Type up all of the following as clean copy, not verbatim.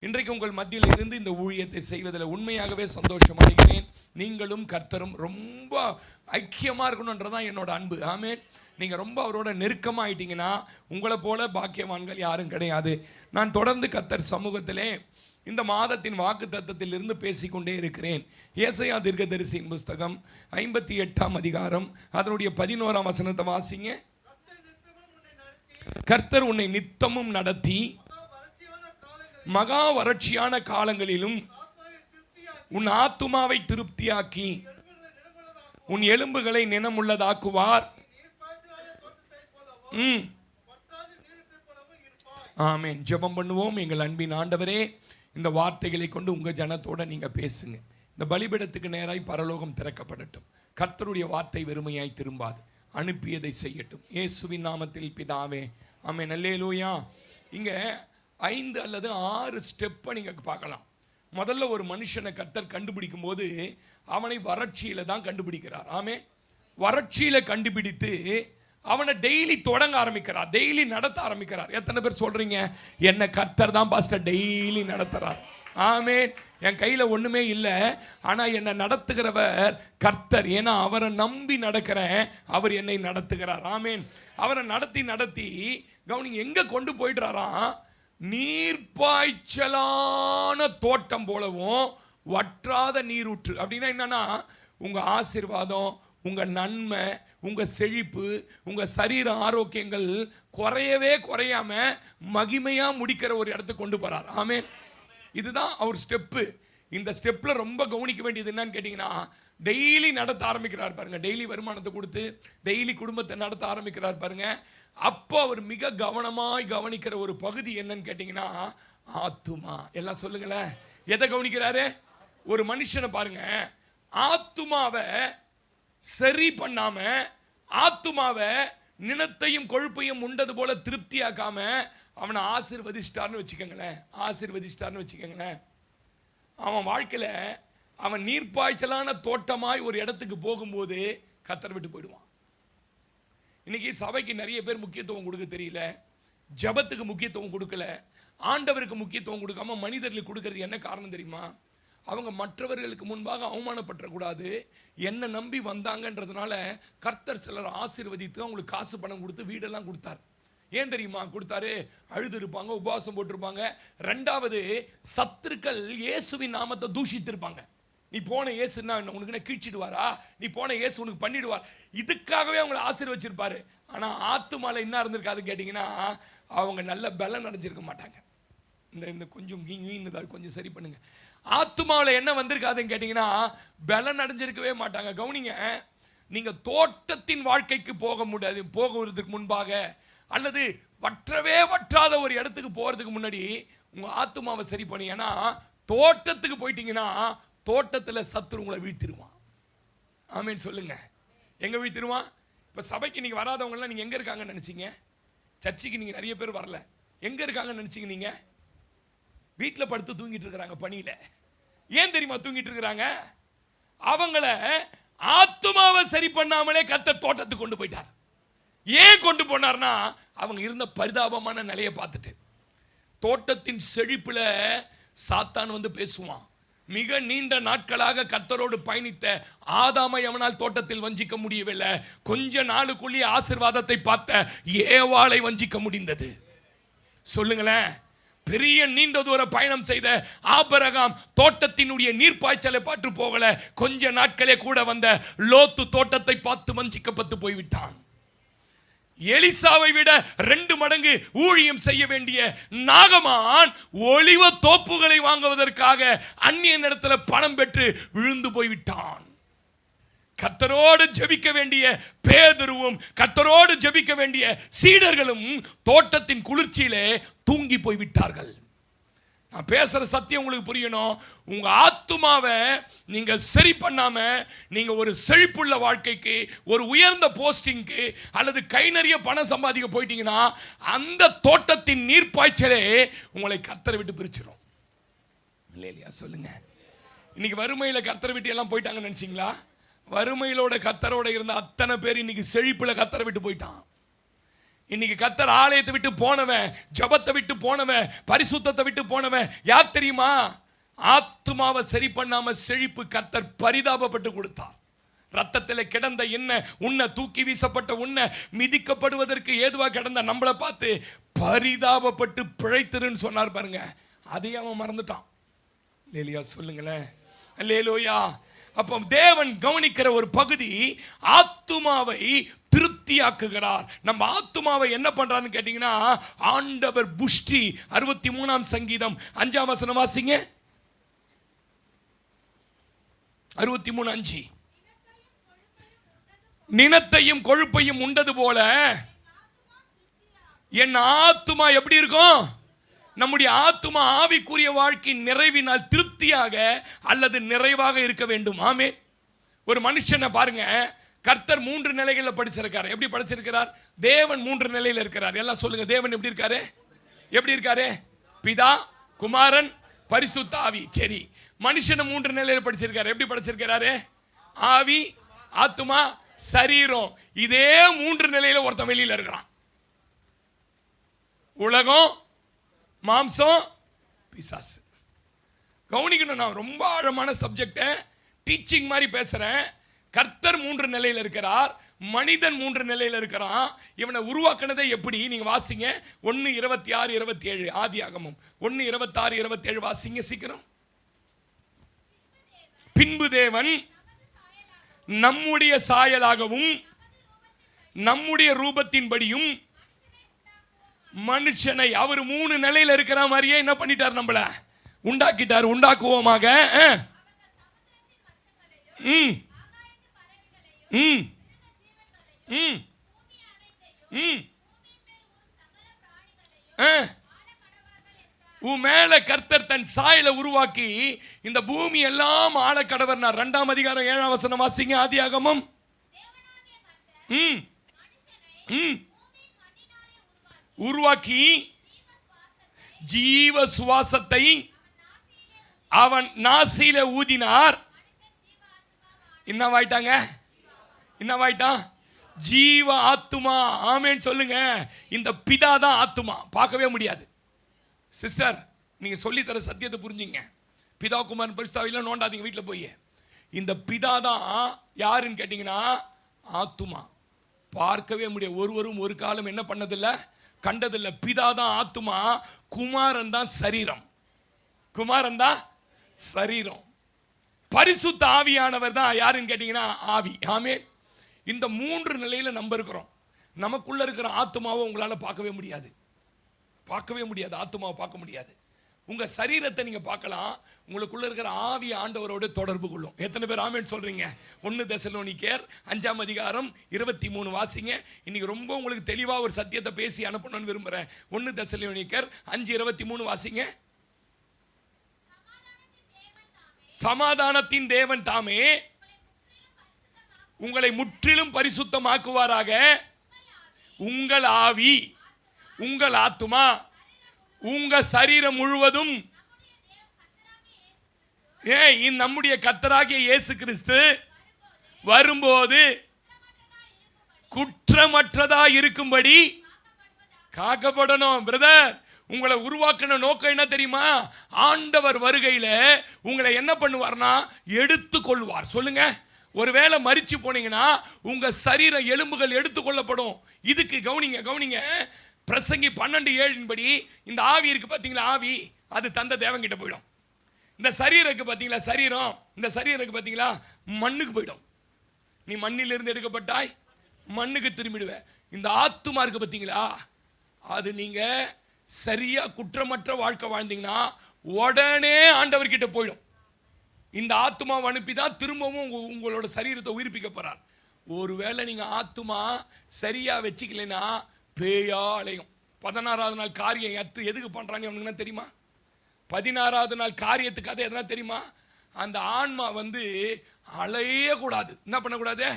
இன்றைக்கு உங்கள் மத்தியில் இருந்து இந்த ஊழியத்தை செய்வதில் உண்மையாகவே சந்தோஷம் அடைகிறேன். நீங்களும் கர்த்தரும் ரொம்ப ஐக்கியமாக இருக்கணுன்றதான் என்னோட அன்பு. ஆமென். நீங்கள் ரொம்ப அவரோட நெருக்கமாக ஆயிட்டீங்கன்னா உங்களை போல பாக்கியவான்கள் யாரும் கிடையாது. நான் தொடர்ந்து கர்த்தர் சமூகத்திலே இந்த மாதத்தின் வாக்கு தத்தத்தில் இருந்து பேசிக்கொண்டே இருக்கிறேன். ஏசாயா தீர்க்கதரிசியின் புஸ்தகம் 58ஆம் அதிகாரம் அதனுடைய 11ஆம் வசனத்தை வாசிங்க. கர்த்தர் உன்னை நித்தமும் நடத்தி மகா வறட்சியான காலங்களிலும் உன் ஆத்துமாவை திருப்தியாக்கி உன் எலும்புகளை நினமுள்ளதாக்குவார். ஆமென். ஜெபம் பண்ணுவோம். எங்கள் அன்பின் ஆண்டவரே, இந்த வார்த்தைகளை கொண்டு உங்க ஜனத்தோட நீங்க பேசுங்க. இந்த பலிபீடத்துக்கு நேராய் பரலோகம் திறக்கப்படட்டும். கர்த்தருடைய வார்த்தை வெறுமையாய் திரும்பாது, அனுப்பியதை செய்யட்டும். இயேசுவின் நாமத்தில் பிதாவே, ஆமென். அல்லேலூயா. இங்க 5 அல்லது 6 ஸ்டெப்பை நீங்க பார்க்கலாம். முதல்ல ஒரு மனுஷனை கர்த்தர் கண்டுபிடிக்கும் போது அவனை வறட்சியில தான் கண்டுபிடிக்கிறார். ஆமென். வறட்சியில கண்டுபிடித்து அவனை டெய்லி தொடங்க ஆரம்பிக்கிறார், டெய்லி நடத்த ஆரம்பிக்கிறார். எத்தனை பேர் சொல்றீங்க, என்ன கர்த்தர் தான் பாஸ்டர் டெய்லி நடத்துறார்? ஆமென். என் கையில ஒண்ணுமே இல்லை, ஆனா என்னை நடத்துகிறவர் கர்த்தர். ஏன்னா அவரை நம்பி நடக்கிறேன், அவர் என்னை நடத்துகிறார். ஆமென். அவரை நடத்தி நடத்தி கவனிங்க எங்க கொண்டு போயிடுறாராம். நீர்ப்பாய்ச்சலான தோட்டம் போலவும் வற்றாத நீரூற்று. அப்படின்னா என்னன்னா, உங்க ஆசீர்வாதம், உங்க நன்மை, உங்க செழிப்பு, உங்க சரீர ஆரோக்கியங்கள் குறையவே குறையாம மகிமையா முடிக்கிற ஒரு இடத்துக்கு கொண்டு போறார். ஆமென். இதுதான் அவர் ஸ்டெப்பு. இந்த ஸ்டெப்ல ரொம்ப கவனிக்க வேண்டியது என்னன்னு கேட்டீங்கன்னா, டெய்லி நடத்த ஆரம்பிக்கிறார் பாருங்க. டெய்லி வருமானத்தை கொடுத்து டெய்லி குடும்பத்தை நடத்த ஆரம்பிக்கிறார் பாருங்க. அப்போ அவர் மிக கவனமாய் கவனிக்கிற ஒரு பகுதி என்னன்னு கேட்டீங்கன்னா, ஆத்துமா. எல்லாம் சொல்லுங்களேன், எதை கவனிக்கிறாரு? ஒரு மனுஷனை பாருங்க, ஆத்துமாவை சரி பண்ணாம, ஆத்துமாவை நினத்தையும் கொழுப்பையும் உண்டது போல திருப்தியாக்காம அவனை ஆசீர்வதிச்சிட்டார்னு வச்சுக்கோங்களேன். ஆசீர்வதிச்சிட்டார்னு வச்சுக்கோங்களேன். அவன் வாழ்க்கையில அவன் நீர்ப்பாய்ச்சலான தோட்டமாய் ஒரு இடத்துக்கு போகும்போது கர்த்தர் விட்டு போயிடுவான். இன்னைக்கு சபைக்கு நிறைய பேர் முக்கியத்துவம் கொடுக்க தெரியல, ஜபத்துக்கு முக்கியத்துவம் கொடுக்கல, ஆண்டவருக்கு முக்கியத்துவம் கொடுக்காம மனிதர்களுக்கு கொடுக்கறது என்ன காரணம் தெரியுமா? அவங்க மற்றவர்களுக்கு முன்பாக அவமானப்பற்றக்கூடாது, என்ன நம்பி வந்தாங்கன்றதுனால கர்த்தர் சிலர் ஆசீர்வதித்து அவங்களுக்கு காசு பணம் கொடுத்து வீடெல்லாம் கொடுத்தார். ஏன் தெரியுமா கொடுத்தாரு? அழுது இருப்பாங்க, உபவாசம் போட்டிருப்பாங்க. 2வது, சத்துருக்கள் இயேசுவின் நாமத்தை தூஷித்திருப்பாங்க. நீ போன இயேசுன்னா உனக்கு என்ன கீழ்ச்சிடுவாரா? நீ போன இயேசு உனக்கு பண்ணிடுவார். இதுக்காகவே அவங்களை ஆசீர்வச்சிருப்பாரு. ஆனா ஆத்துமால என்ன இருந்திருக்காது கேட்டீங்கன்னா, அவங்க நல்ல பலன் அடைஞ்சிருக்க மாட்டாங்க. இந்த கொஞ்சம் கொஞ்சம் சரி பண்ணுங்க. ஆத்துமாவில் என்ன வந்திருக்காதுன்னு கேட்டீங்கன்னா, பலன் அடைஞ்சிருக்கவே மாட்டாங்க. கவனிங்க, நீங்க தோட்டத்தின் வாழ்க்கைக்கு போக முடியாது. போகிறதுக்கு முன்பாக அல்லது வற்றவே வற்றாத ஒரு இடத்துக்கு போறதுக்கு முன்னாடி உங்க ஆத்துமாவை சரி பண்ணி. ஏன்னா தோட்டத்துக்கு போயிட்டீங்கன்னா தோட்டத்தில் சத்துரு உங்களை வீழ்த்திடுவான். ஆமீன் சொல்லுங்க. எங்க வீழ்த்திடுவான்? இப்ப சபைக்கு நீங்க வராதவங்க எல்லாம் நீங்க எங்க இருக்காங்கன்னு நினைச்சீங்க? சர்ச்சைக்கு நீங்க நிறைய பேர் வரல, எங்க இருக்காங்கன்னு நினைச்சீங்க? நீங்க வீட்டுல படுத்து தூங்கிட்டு இருக்கிறாங்க பணியில. ஏன் தெரியுமா தூங்கிட்டு இருக்கிறாங்க? அவங்கள ஆத்துமாவை சரி பண்ணாமலே கர்த்தர் தோட்டத்துக்கு கொண்டு போயிட்டார். ஏன் கொண்டு போனார்னா, அவங்க இருந்த பரிதாபமான நிலையை பார்த்துட்டு. தோட்டத்தின் செழிப்புல சாத்தான் வந்து பேசுவான். மிக நீண்ட நாட்களாக கர்த்தரோடு பயணித்த ஆதாமை அவனால் தோட்டத்தில் வஞ்சிக்க முடியவில்லை. கொஞ்ச நாளுக்குள்ளே ஆசீர்வாதத்தை பார்த்த ஏவாளை வஞ்சிக்க முடிந்தது. சொல்லுங்களேன். பெரிய நீண்ட தூர பயணம் செய்த ஆபிரகாம் தோட்டத்தினுடைய நீர்ப்பாய்ச்சலை பார்த்து போகல, கொஞ்ச நாட்களே கூட வந்த லோத்து தோட்டத்தை பார்த்து வஞ்சிக்கப்பட்டு போய்விட்டான். எலிசாவை விட 2 மடங்கு ஊழியம் செய்ய வேண்டிய நாகமான் ஒலிவ தோப்புகளை வாங்குவதற்காக அந்நிய இடத்துல பணம் பெற்று விழுந்து போய்விட்டான். கர்த்தரோடு ஜெபிக்க வேண்டிய பேதுருவும் கர்த்தரோடு ஜெபிக்க வேண்டிய சீடர்களும் தோட்டத்தின் குளிர்ச்சியிலே தூங்கி போய்விட்டார்கள். நான் பேசுற சத்தியம் உங்களுக்கு புரியணும். உங்க ஆத்துமாவை நீங்க சரி பண்ணாம நீங்க ஒரு செழிப்புள்ள வாழ்க்கைக்கு, ஒரு உயர்ந்த போஸ்டிங்க்கு அல்லது கை நிறைய பணம் சம்பாதிக்க போயிட்டீங்கன்னா அந்த தோட்டத்தின் நீர்ப்பாய்ச்சலே உங்களை கர்த்தரை விட்டு பிரிச்சிடும். இல்லையா? சொல்லுங்க. இன்னைக்கு வறுமையில கர்த்தரை விட்டு எல்லாம் போயிட்டாங்கன்னு நினைச்சீங்களா? வறுமையிலோட கர்த்தரோட இருந்த அத்தனை பேர் இன்னைக்கு செழிப்புல கர்த்தரை விட்டு போயிட்டான். இன்னைக்கு கர்த்தர் ஆலயத்தை விட்டு போனவன், ஜபத்தை விட்டு போனவன், பரிசுத்தத்தை விட்டு போனவன் யார் தெரியுமா? ஆத்துமாவை சரி பண்ணாம செழிப்பு கர்த்தர் பரிதாபப்பட்டு கொடுத்தார். ரத்தத்தில் கிடந்த என்ன உன்னை, தூக்கி வீசப்பட்ட உன்னை, மிதிக்கப்படுவதற்கு ஏதுவா கிடந்த நம்மளை பார்த்து பரிதாபப்பட்டு பிழைத்திருன்னு சொன்னார் பாருங்க. அதையே அவன் மறந்துட்டான். லேலியா சொல்லுங்களேன், லேலோயா. அப்போ தேவன் கவனிக்கிற ஒரு பகுதி ஆத்துமாவை திருப்தியாக்குகிறார். நம்ம ஆத்துமாவை என்ன பண்றான்னு கேட்டீங்கன்னா, ஆண்டவர் புஷ்டி. 63ஆம் சங்கீதம் 5ஆம் வசனம் வாசிங்க. 63:5. நினத்தையும் கொழுப்பையும் உண்டது போல என் ஆத்துமா எப்படி இருக்கும்? நம்முடைய ஆத்துமா ஆவிக்குரிய வாழ்க்கையின் நிறைவினால் திருப்தியாக அல்லது நிறைவாக இருக்க வேண்டும். ஆமே. ஒரு மனுஷனை பாருங்க, கர்த்தர் 3 நிலைகளில் படிச்சிருக்காரு. எப்படி படிச்சிருக்கிறார்? தேவன் 3 நிலையில் இருக்கிறார். எல்லாம் சொல்லுங்க, தேவன் எப்படி இருக்காரு? எப்படி இருக்காரு? பிதா, குமாரன், பரிசுத்த ஆவி. சரி, மனுஷனை 3 நிலையில் படிச்சிருக்காரு. எப்படி படிச்சிருக்கிறாரு? ஆவி, ஆத்துமா, சரீரம். இதே 3 நிலையில ஒருத்தன் வெளியில இருக்கிறான். உலகம், மாம்சம், பிசாசு. கவனிக்கணும், நான் ரொம்ப ஆழமான சப்ஜெக்ட் டீச்சிங் மாதிரி பேசுறேன். கர்த்தர் 3 நிலையில் இருக்கிறார், மனிதன் 3 நிலையில் இருக்கிறான். இவனை உருவாக்குனதே எப்படி? நீங்க வாசிங்க 1:26-27 ஆதியாகமம் 1:26-27 வாசிங்க சீக்கிரம். பின்பு தேவன் நம்முடைய சாயலாகவும் நம்முடைய ரூபத்தின்படியும் மனுஷனை, அவர் 3 நிலையில் இருக்கிற மாதிரியே என்ன பண்ணிட்டார்? நம்மள உண்டாக்கிட்டார். உண்டாக்குவோமாக. உன் மேல கர்த்தர் தன் சாயலை உருவாக்கி இந்த பூமி எல்லாம் ஆள கடவர். 2ஆம் அதிகாரம் 7ஆம் வசனம் வாசிங்க. ஆதியாகமம். உருவாக்கி ஜீவ சுவாசத்தை அவன் நாசியில ஊதினார். என்னவாயிட்டாங்க? என்னவாயிட்டான்? ஜீவ ஆத்துமா. ஆமேன்னு சொல்லுங்க. இந்த பிதா தான் ஆத்துமா, பார்க்கவே முடியாது. சிஸ்டர், நீங்க சொல்லி தர சத்தியத்தை புரிஞ்சுங்க. பிதா, குமாரன், பரிசுத்தாவிலாம் நோண்டாதீங்க வீட்டில் போய். இந்த பிதா தான் யாருன்னு கேட்டீங்கன்னா ஆத்துமா. பார்க்கவே முடியாது. ஒருவரும் ஒரு காலம் என்ன பண்ணதில்லை, கண்டதில்லை. பிதா தான் ஆத்துமா, குமாரன் தான் சரீரம். குமாரன் தான் சரீரம். பரிசுத்த ஆவியானவர் தான் யாருன்னு கேட்டீங்கன்னா ஆவி. ஆமே. இந்த 3 நிலையில நம்ம இருக்கிறோம். நமக்குள்ள இருக்கிற ஆத்துமாவை உங்களால பார்க்கவே முடியாது. பார்க்கவே முடியாது. ஆத்துமாவை பார்க்க முடியாது. உங்க சரீரத்தை நீங்க பார்க்கலாம். உங்களுக்குள்ள இருக்கிற ஆவி ஆண்டவரோடு தொடர்பு கொள்ளும். எத்தனை பேர் ஆமென் சொல்றீங்க? 1 தெசலோனிக்கேயர் 5ஆம் அதிகாரம் 23 வாசிங்க. இன்னைக்கு ரொம்ப உங்களுக்கு தெளிவா ஒரு சத்தியத்தை பேசி அனுப்பணும்னு விரும்புறேன். 1 தெசலோனிக்கேயர் 5:23 வாசிங்க. சமாதானத்தின் தேவன் தாமே உங்களை முற்றிலும் பரிசுத்தமாக்குவாராக. உங்கள் ஆவி, உங்கள் ஆத்துமா, உங்க சரீரம் முழுவதும் நம்முடைய கர்த்தராகிய இயேசு கிறிஸ்து வரும்போது குற்றமற்றதா இருக்கும்படி காக்கப்படணும். பிரதர், உங்களை உருவாக்கின நோக்கம் என்ன தெரியுமா? ஆண்டவர் வருகையில உங்களை என்ன பண்ணுவார்னா எடுத்துக்கொள்வார். சொல்லுங்க. ஒருவேளை மரிச்சு போனீங்கன்னா உங்க சரீர எலும்புகள் எடுத்துக்கொள்ளப்படும். இதுக்கு கவனிங்க, கவனிங்க. பிரசங்கி 12:7 படி இந்த ஆவி இருக்கு பாத்தீங்களா, ஆவி அது தந்த தேவன் கிட்ட போயிடும். இந்த சரீரத்துக்கு பாத்தீங்களா, சரீரம், இந்த சரீரத்துக்கு பாத்தீங்களா மண்ணுக்கு போயிடும். நீ மண்ணிலிருந்து எடுக்கப்பட்டாய், மண்ணுக்கு திரும்பிடுவ. இந்த ஆத்துமா இருக்கு பாத்தீங்களா, அது நீங்க சரியா குற்றமற்ற வாழ்க்கை வாழ்ந்தீங்கன்னா உடனே ஆண்டவர் கிட்ட போயிடும். இந்த ஆத்துமாவை அனுப்பி தான் திரும்பவும் உங்களோட சரீரத்தை உயிர்ப்பிக்க போறார். ஒருவேளை நீங்க ஆத்துமா சரியா வச்சுக்கலைன்னா பேயா அலையும். 16வது நாள் காரியம் எதுக்கு பண்றாங்க அவனுக்கு தெரியுமா? 16வது நாள் காரியத்துக்கு அது எதனா தெரியுமா? அந்த ஆன்மா அலைய கூடாது. என்ன பண்ணக்கூடாது?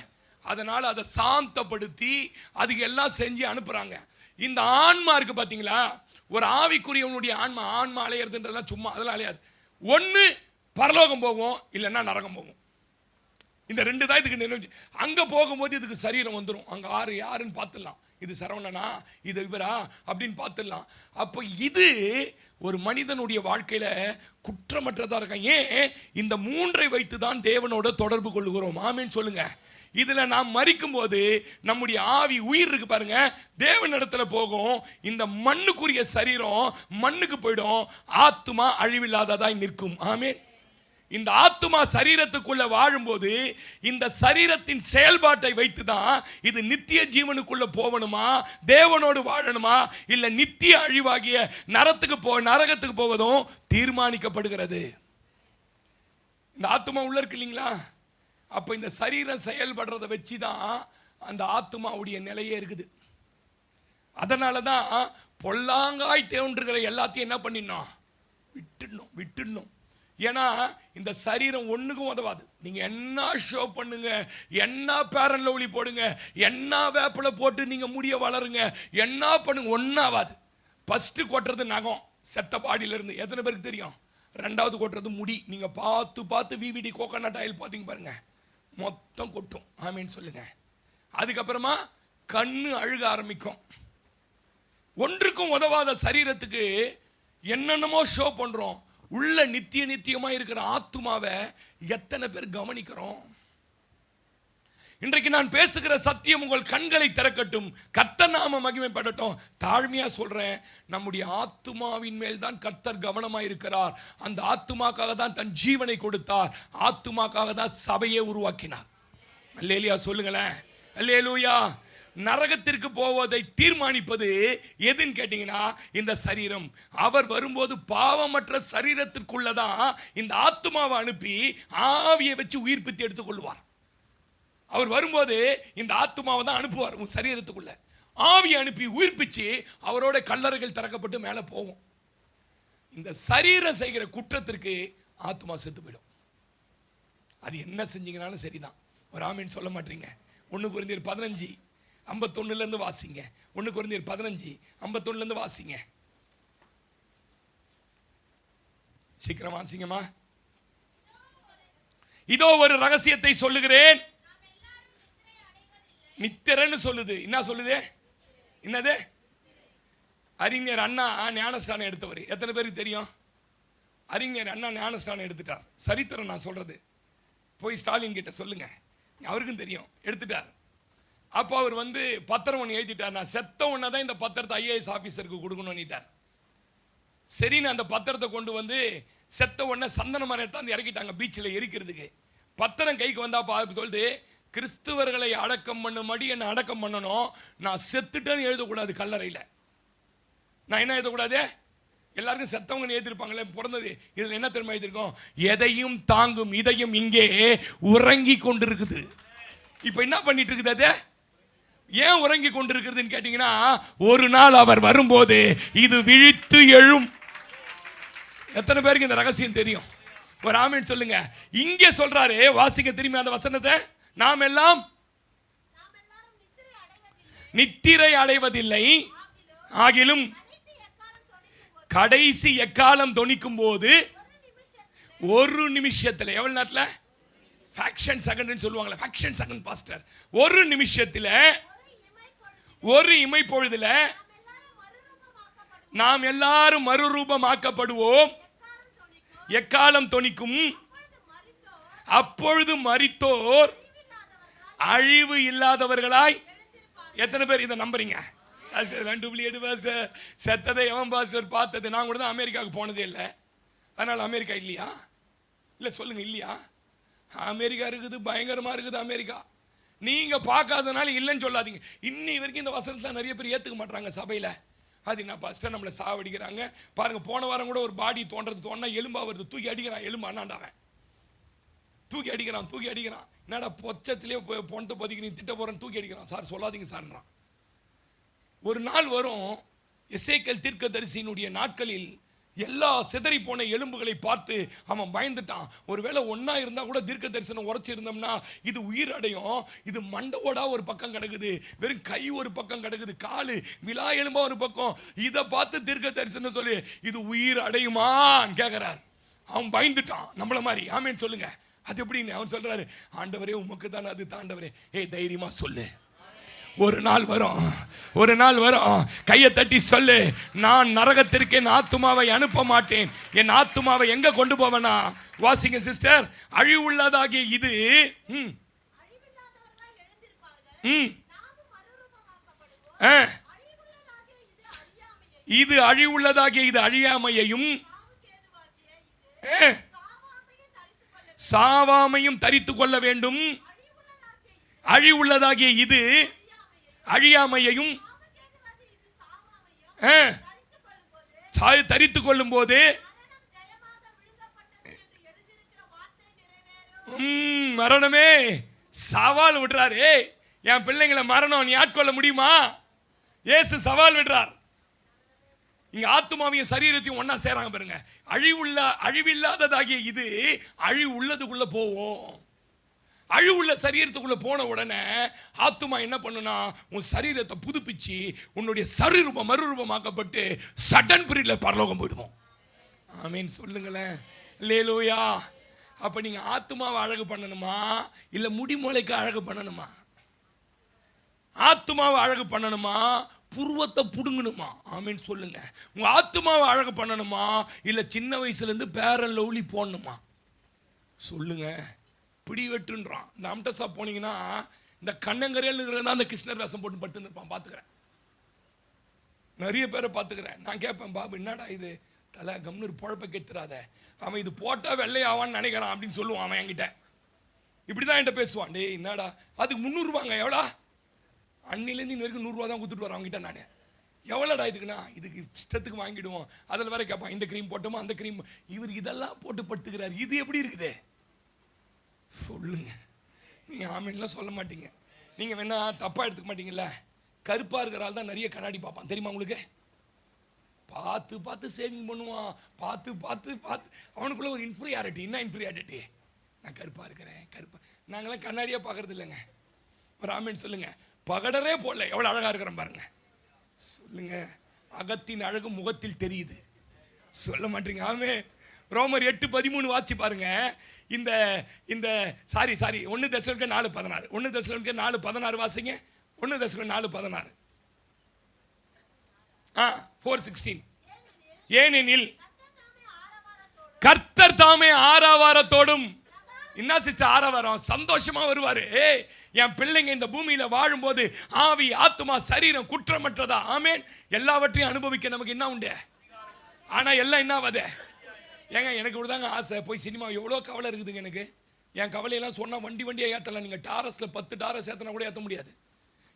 அதனால அதை சாந்தப்படுத்தி அதுக்கு எல்லாம் செஞ்சு அனுப்புறாங்க. இந்த ஆன்மா இருக்கு பாத்தீங்களா, ஒரு ஆவிக்குரியவனுடைய ஆன்மா, ஆன்மா அலையிறதுன்றதெல்லாம் சும்மா அதெல்லாம் அலையாது. ஒன்று பரலோகம் போகும், இல்லைன்னா நரகம் போகும். இந்த 2 தான் இதுக்கு நிறைவேற்றி. அங்கே போகும்போது இதுக்கு சரீரம் வந்துடும். அங்கே யாருன்னு பார்த்துடலாம். இது சரவணனா, இது இவரா அப்படின்னு பார்த்துடலாம். அப்போ இது ஒரு மனிதனுடைய வாழ்க்கையில குற்றமற்றதா இருக்க. ஏன் இந்த மூன்றை வைத்து தான் தேவனோட தொடர்பு கொள்ளுகிறோம். ஆமேன்னு சொல்லுங்க. இதுல நாம் மரிக்கும் போது நம்முடைய ஆவி, உயிர் இருக்கு பாருங்க, தேவனிடத்துல போகும். இந்த மண்ணுக்குரிய சரீரம் மண்ணுக்கு போயிடும். ஆத்துமா அழிவில்லாததாய் நிற்கும். ஆமேன். இந்த ஆத்துமா சரீரத்துக்குள்ள வாழும்போது இந்த சரீரத்தின் செயல்பாட்டை வைத்து தான் இது நித்திய ஜீவனுக்குள்ள போகணுமா, தேவனோடு வாழணுமா, இல்ல நித்திய அழிவாகிய நரகத்துக்கு போவதும் தீர்மானிக்கப்படுகிறது. இந்த ஆத்துமா உள்ள இருக்கு இல்லைங்களா? அப்ப இந்த சரீரம் செயல்படுறதை வச்சுதான் அந்த ஆத்துமாவுடைய நிலையே இருக்குது. அதனாலதான் பொல்லாங்காய் தோன்றுகிற எல்லாத்தையும் என்ன பண்ணிடணும், விட்டுடணும். ஏன்னா இந்த சரீரம் ஒண்ணுக்கும் உதவாது. நீங்க என்ன ஷோ பண்ணுங்க, என்ன பேரன் லவ்லி போடுங்க, என்ன வேப்பில போட்டு நீங்க முடிய வளருங்க, என்ன பண்ணுங்க, ஒன்னாவாது. ஃபர்ஸ்ட் கொட்டுறது நகம், செத்த பாடியில இருந்து. எத்தனை பேருக்கு தெரியும்? ரெண்டாவது கொட்டுறது முடி. நீங்க பார்த்து விவிடி கோகனட் ஆயில் பார்த்தீங்க பாருங்க, மொத்தம் கொட்டும். ஆமீன் சொல்லுங்க. அதுக்கப்புறமா கண்ணு அழுக ஆரம்பிக்கும். ஒன்றுக்கும் உதவாத சரீரத்துக்கு என்னென்னமோ ஷோ பண்றோம். உள்ள நித்தியமா இருக்கிற ஆத்துமாவை எத்தனை பேர் கவனிக்கிறோம்? இன்றைக்கு நான் பேசுகிற சத்தியம் உங்கள் கண்களை திறக்கட்டும். கர்த்தர் நாம மகிமைப்படட்டும். தாழ்மையா சொல்றேன், நம்முடைய ஆத்துமாவின் மேல் தான் கர்த்தர் கவனமாக இருக்கிறார். அந்த ஆத்துமாக்காக தான் தன் ஜீவனை கொடுத்தார். ஆத்துமாக்காக தான் சபையை உருவாக்கினார். அல்லேலூயா சொல்லுங்களேன். அல்லேலூயா. நரகத்திற்கு போவதை தீர்மானிப்பது எதுன்னு கேட்டீங்கன்னா இந்த சரீரம். அவர் வரும்போது பாவமற்ற சரீரத்திற்குள்ளதான் இந்த ஆத்துமாவை அனுப்பி ஆவியை வச்சு உயிர்ப்பித்து எடுத்துக்கொள்வார். அவர் வரும்போது இந்த ஆத்துமாவை தான் அனுப்புவார் உன் சரீரத்துக்குள்ள. ஆவியை அனுப்பி உயிர்ப்பிச்சு அவரோட கல்லறைகள் திறக்கப்பட்டு மேலே போகும். இந்த சரீரம் செய்கிற குற்றத்திற்கு ஆத்துமா செத்து போயிடும். அது என்ன செஞ்சீங்கனாலும் சரிதான். ஒரு ஆமீன் சொல்ல மாட்டீங்க. 1 கொரிந்தியர் 15:51 வாசிங்க. 1 கொரிந்தியர் 15:51 வாசிங்க. சீக்கிரம் வாசிங்கம்மா. இதோ ஒரு ரகசியத்தை சொல்லுகிறேன். நித்திரன்னு சொல்லுது. என்ன சொல்லுது? என்னது? அறிஞர் அண்ணா ஞானஸ்தானம் எடுத்தவர். எத்தனை பேருக்கு தெரியும்? அறிஞர் அண்ணா ஞானஸ்தானம் எடுத்துட்டார். சரித்திரம் நான் சொல்றது. போய் ஸ்டாலின் கிட்ட சொல்லுங்க, அவருக்கும் தெரியும். எடுத்துட்டார். அப்போ அவர் பத்திரம் ஒன்று எழுதிட்டார். நான் செத்த ஒன்றை தான் இந்த பத்திரத்தை IAS ஆஃபீஸருக்கு கொடுக்கணும்னுட்டார். சரின்னு அந்த பத்திரத்தை கொண்டு செத்த உடனே சந்தன மரம் எடுத்தாந்து இறக்கிட்டாங்க பீச்சில் எரிக்கிறதுக்கு. பத்திரம் கைக்கு வந்தாப்பா சொல்லுது, கிறிஸ்துவர்களை அடக்கம் பண்ணும்படி என்னை அடக்கம் பண்ணணும். நான் செத்துட்டேன்னு எழுதக்கூடாது கல்லறையில். நான் என்ன எழுதக்கூடாது? எல்லாருக்கும் செத்தவங்க எழுதிருப்பாங்களே பிறந்தது. இதில் என்ன தெரியுமா எழுதிருக்கோம்? எதையும் தாங்கும் இதயம் இங்கே உறங்கி கொண்டிருக்குது. இப்போ என்ன பண்ணிட்டு இருக்குது? அது ஏன் உறங்கி கொண்டிருக்கிறதுன்னு கேட்டீங்கன்னா, ஒரு நாள் அவர் வரும்போது இது விழித்து எழும். எத்தனை பேருக்கு இந்த ரகசியம் தெரியும்? ஒரு ஆமீன் சொல்லுங்க. இங்கே சொல்றாரு, வாசிக்க திரும்பி அந்த வசனத்தை. நாம் எல்லாம் நித்திரை அடைவதில்லை, ஆகிலும் கடைசி எக்காலம் தொனிக்கும் போது ஒரு நிமிஷத்தில், எவ்வளவு நேரத்தில்? ஃபிராக்ஷன் செகண்ட் சொல்லுவாங்களே, ஃபிராக்ஷன் செகண்ட் பாஸ்டர். ஒரு நிமிஷத்தில், ஒரு இமை பொழுதுல நாம் எல்லாரும் மறுரூபமாக்கப்படுவோம். எக்காலம் தொனிக்கும். அப்பொழுது மரித்தோர் அழிவு இல்லாதவர்களாய். எத்தனை பேர் இதை நம்புறீங்க? செத்ததை எவன் பாஸ்டர் பார்த்தது? நான் கூட தான் அமெரிக்காவுக்கு போனதே இல்லை. அதனால அமெரிக்கா இல்லையா? இல்லை சொல்லுங்க, இல்லையா? அமெரிக்கா இருக்குது, பயங்கரமா இருக்குது அமெரிக்கா. நீங்க பார்க்காதனால இல்லைன்னு சொல்லாதீங்க. இன்னி வரைக்கும் இந்த வசனத்தில் நிறைய பேர் ஏற்றுக்க மாட்டாங்க சபையில். அது என்ன பாஸ்டர் நம்மளை சாவடிக்கிறாங்க பாருங்க. போன வாரம் கூட ஒரு பாடி தோன்றா எலும்பா வருது, தூக்கி அடிக்கிறான். எலும்பு அண்ணாண்டாவன் தூக்கி அடிக்கிறான். என்னடா பொச்சத்திலே பொணத்தை பொதிக்கிறீங்க, திட்ட போறேன்னு தூக்கி அடிக்கிறான். சார் சொல்லாதீங்க சார்ன்றான். ஒரு நாள் வரும், எசேக்கியேல் தீர்க்கதரிசியினுடைய நாட்களில் எல்லா சிதறி போன எலும்புகளை பார்த்து அவன் பயந்துட்டான். ஒருவேளை ஒன்னா இருந்தா கூட தீர்க்க தரிசனம் உரைச்சி இருந்தோம்னா இது உயிர் அடையும். இது மண்டவோடா ஒரு பக்கம் கிடக்குது, வெறும் கை ஒரு பக்கம் கிடக்குது, காலு விழா எலும்பா ஒரு பக்கம். இதை பார்த்து தீர்க்க தரிசனம் சொல்லி இது உயிர் அடையுமான்னு கேட்கிறார். அவன் பயந்துட்டான் நம்மள மாதிரி. ஆமேன்னு சொல்லுங்க. அது எப்படின்னு அவன் சொல்றாரு, ஆண்டவரே உமக்கு தானே அது தாண்டவரே. தைரியமா சொல்லு, ஒரு நாள் வரும், ஒரு நாள் வரும். கையை தட்டி சொல்லு, நான் நரகத்திற்கு என் ஆத்துமாவை அனுப்ப மாட்டேன். என் ஆத்துமாவை எங்க கொண்டு போவேனா? வாசிங்க சிஸ்டர். அழிவுள்ளதாகிய இது இது அழிவுள்ளதாகிய இது அழியாமையையும் சாவாமையும் தரித்து கொள்ள வேண்டும். அழிவுள்ளதாகிய இது அழியாமையையும் தரித்து கொள்ளும் போது மரணமே சவால் விடுறாரு. என் பிள்ளைங்களை மரணம் நீ ஆட்கொள்ள முடியுமா? இயேசு சவால் விடுறார். இங்க ஆத்துமாவையும் சரீரத்தையும் ஒன்னா சேராங்க பாருங்க. அழிவில்லாததாகிய இது அழிவு உள்ளதுக்குள்ள போவோம். அழிவுள்ள சரீரத்துக்குள்ள போன உடனே ஆத்துமா என்ன பண்ணுனா, உன் சரீரத்தை புதுப்பிச்சு உன்னுடைய சரீரூபம் மறுரூபமாக்கப்பட்டு சடன் பீரியட்ல பரலோகம் போயிடுவோம். ஆமீன் சொல்லுங்களேன். அல்லேலூயா. அப்ப நீங்க ஆத்துமாவை அழகு பண்ணணுமா இல்ல முடிமொளைக்கு அழகு பண்ணணுமா? ஆத்துமாவை அழகு பண்ணணுமா புருவத்தை புடுங்கணுமா? ஆமீன் சொல்லுங்க. உங்க ஆத்துமாவை அழகு பண்ணணுமா இல்ல சின்ன வயசுல இருந்து பேரன் லவ்லி போடணுமா? சொல்லுங்க. பிடி வெட்டுன்றான். இந்த அம்டசா போனீங்கன்னா இந்த கண்ணங்கரையில் அந்த கிருஷ்ணர் வேஷம் போட்டு பட்டு இருப்பான். பார்த்துக்கிறேன், நிறைய பேரை பார்த்துக்கிறேன். நான் கேட்பேன், பாபு என்னடா இது தலை கம்னூர் பொழப்ப கெடுத்துறாத, அவன் இது போட்டா வெள்ளையாவான்னு நினைக்கிறான் அப்படின்னு சொல்லுவான். அவன் என்கிட்ட இப்படிதான் என்கிட்ட பேசுவான். டே என்னடா அதுக்கு 300 ரூபாங்க, எவ்வளோ அன்னிலேருந்து இன்ன வரைக்கும் 100 ரூபா தான் கொடுத்துட்டு வரேன் அவங்ககிட்ட. நான் எவ்வளோடா இதுக்குண்ணா, இதுக்கு இஷ்டத்துக்கு வாங்கிடுவோம். அதில் வேற கேட்பான், இந்த க்ரீம் போட்டோமா அந்த க்ரீம். இவர் இதெல்லாம் போட்டு படுத்துக்கிறார், இது எப்படி இருக்குது சொல்லுங்க. நீங்க ஆமீன்லாம் சொல்ல மாட்டீங்க. நீங்க வேணா தப்பா எடுத்துக்க மாட்டீங்கல்ல. கருப்பா இருக்கிறாள் தான் நிறைய கண்ணாடி பார்ப்பான் தெரியுமா உங்களுக்கு? பார்த்து பார்த்து சேவிங் பண்ணுவான். பார்த்து பார்த்து பார்த்து அவனுக்குள்ள ஒரு இன்ஃபீரியாரிட்டி. என்ன இன்ஃபீரியாரிட்டி? நான் கருப்பா இருக்கிறேன், கருப்பா. நாங்களாம் கண்ணாடியா பார்க்கறது இல்லைங்க. ஒரு ஆமீன் சொல்லுங்க. பகடரே போடல, எவ்வளவு அழகா இருக்கிறேன் பாருங்க. சொல்லுங்க. அகத்தின் அழகு முகத்தில் தெரியுது. சொல்ல மாட்டீங்க. ஆமே. ரோமர் 8:13 வாசி பாருங்க. இந்த இந்த சாரி 1 தெசலோனிக்கே 4:16. 1 தெசலோனிக்கே 4:16 வாசிங்க. 1 தெசலோனிக்கே 4:16. 4:16. ஏனெனில் கர்த்தர் தாமே ஆரவாரத்தோடும். என்ன சிஸ்டர் ஆரவாரம்? சந்தோஷமா வருவாரு. என் பிள்ளைங்க இந்த பூமியில வாழும்போது ஆவி ஆத்துமா சரீரம் குற்றமற்றதா. ஆமேன். எல்லாவற்றையும் அனுபவிக்க நமக்கு என்ன உண்டு? ஆனா எல்லாம் என்ன ஆகாது ஏங்க. எனக்கு இப்படிதாங்க ஆசை. போய் சினிமா எவ்வளோ கவலை இருக்குதுங்க எனக்கு. என் கவலையெல்லாம் சொன்னால் வண்டியாக ஏற்றலாம். நீங்கள் டாரஸில் 10 டாரஸ் ஏற்றினா கூட ஏற்ற முடியாது.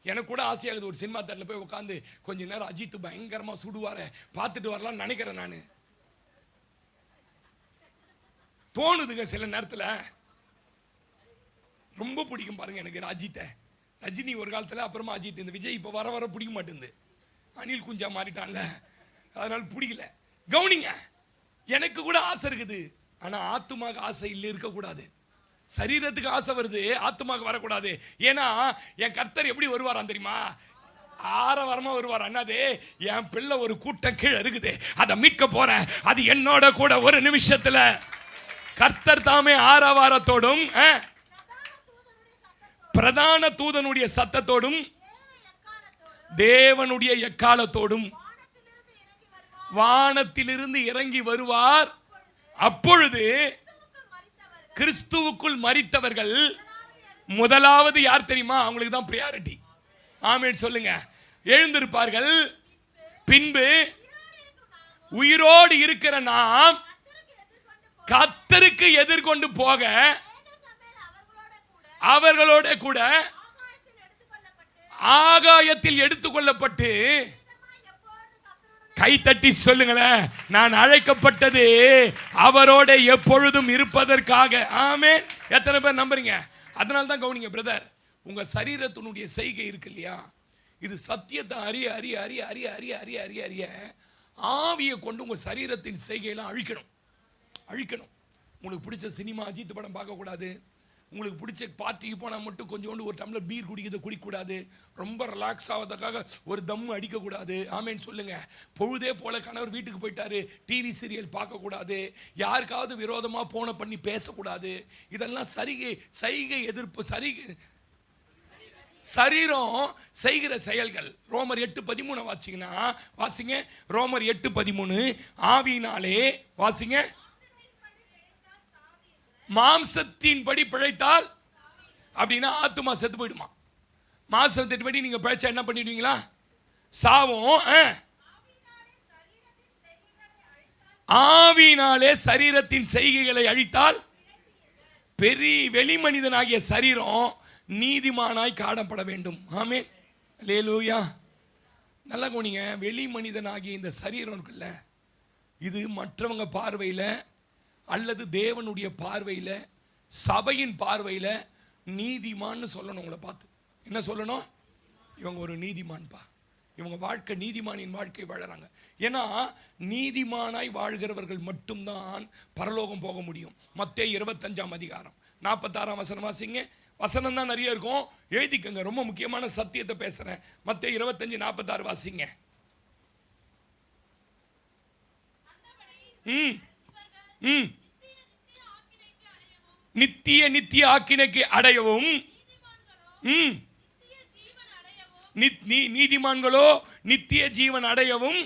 எனக்கு கூட ஆசையாகுது ஒரு சினிமா தேட்டரில் போய் உட்காந்து கொஞ்ச நேரம் அஜித் பயங்கரமாக சுடுவார பார்த்துட்டு வரலாம்னு நினைக்கிறேன். நான் தோணுதுங்க சில நேரத்தில். ரொம்ப பிடிக்கும் பாருங்க எனக்கு அஜித்தை. ரஜினி ஒரு காலத்தில், அப்புறமா அஜித். இந்த விஜய் இப்போ வர வர பிடிக்க மாட்டேங்குது. அனில் குஞ்சா மாறிட்டான்ல, அதனால பிடிக்கல. கவனிங்க. எனக்கு கூட ஆசை இருக்குது. ஆனா ஆத்துமாக்கு ஆசை இல்லை இருக்கக்கூடாது. சரீரத்துக்கு ஆசை வருது, ஆத்துமாக்கு வரக்கூடாது. ஏன்னா என் கர்த்தர் எப்படி வருவாராம் தெரியுமா? ஆரவாரமா வருவார். என்னது? என் பிள்ளை ஒரு கூட்டம் கீழே இருக்குது, அதை மீட்க போறேன், அது என்னோட கூட ஒரு நிமிஷத்துல. கர்த்தர் தாமே ஆரவாரத்தோடும் பிரதான தூதனுடைய சத்தத்தோடும் தேவனுடைய எக்காலத்தோடும் வானத்திலிருந்து இறங்கி வருவார். அப்பொழுது கிறிஸ்துவுக்குள் மரித்தவர்கள் முதலாவது யார் தெரியுமா? அவங்களுக்கு தான் பிரியாரிட்டி. ஆமென் சொல்லுங்க. எழுந்திருப்பார்கள். பின்பு உயிரோடு இருக்கிற நாம் கர்த்தருக்கு எதிர்கொண்டு போக அவர்களோட கூட ஆகாயத்தில் எடுத்துக்கொள்ளப்பட்டு. கை தட்டி சொல்லுங்களேன், நான் அழைக்கப்பட்டது அவரோட எப்பொழுதும் இருப்பதற்காக. ஆமென். எத்தனை பேர் நம்புறீங்க? அதனால தான் கவனிங்க பிரதர், உங்க சரீரத்தினுடைய செய்கை இருக்கு இல்லையா, இது சத்தியத்தை அறிய அறிய அறிய அறிய அறிய அறிய அறிய அறிய ஆவியை கொண்டு உங்க சரீரத்தின் செய்கையெல்லாம் அழிக்கணும். உங்களுக்கு பிடிச்ச சினிமா அஜித் படம் பார்க்கக்கூடாது. உங்களுக்கு பிடிச்ச பார்ட்டிக்கு போனால் மட்டும் கொஞ்சோண்டு ஒரு டம்ளர் பீர் குடிக்கக்கூடாது. ரொம்ப ரிலாக்ஸ் ஆகிறதுக்காக ஒரு தம்மு அடிக்கக்கூடாது. ஆமேன்னு சொல்லுங்க. பொழுதே போல கணவர் வீட்டுக்கு போயிட்டாரு, டிவி சீரியல் பார்க்கக்கூடாது. யாருக்காவது விரோதமாக போன பண்ணி பேசக்கூடாது. இதெல்லாம் சைகை எதிர்ப்பு சரீரம் செய்கிற செயல்கள். ரோமர் 8:13 வாசிங்கன்னா வாசிங்க. ரோமர் 8:13 ஆவியினாலே வாசிங்க. மாம்சத்தின்படி பிழைத்தால் அப்படின்னா ஆத்துமா செத்து போயிடுமா. மாம்சத்தின்படி நீங்க பிழைச்சா என்ன பண்ணிடுவீங்களா? சாவும். ஆவியினாலே சரீரத்தின் செய்கைகளை அழித்தால் வெளி மனிதனாகிய சரீரம் நீதிமானாய் காணப்பட வேண்டும். ஆமென். அல்லேலூயா. நல்லா கவனிங்க. வெளி மனிதனாகிய இந்த சரீரம் இருக்குல்ல, இது மற்றவங்க பார்வையில் அல்லது தேவனுடைய பார்வையில் சபையின் பார்வையில் நீதிமான்னு சொல்லணும். உங்களை பார்த்து என்ன சொல்லணும்? இவங்க ஒரு நீதிமான்பா, இவங்க வாழ்க்கை நீதிமானின் வாழ்க்கை வாழறாங்க. ஏன்னா நீதிமானாய் வாழ்கிறவர்கள் மட்டும்தான் பரலோகம் போக முடியும். மத்தேயு 25:46 வாசிங்க. வசனம் தான் நிறைய இருக்கும், எழுதிக்கங்க. ரொம்ப முக்கியமான சத்தியத்தை பேசுறேன். மத்தேயு 25:46 வாசிங்க. நித்திய ஆக்கினைக்கு அடையவும் நீதிமான்களோ நித்திய ஜீவன் அடையவும்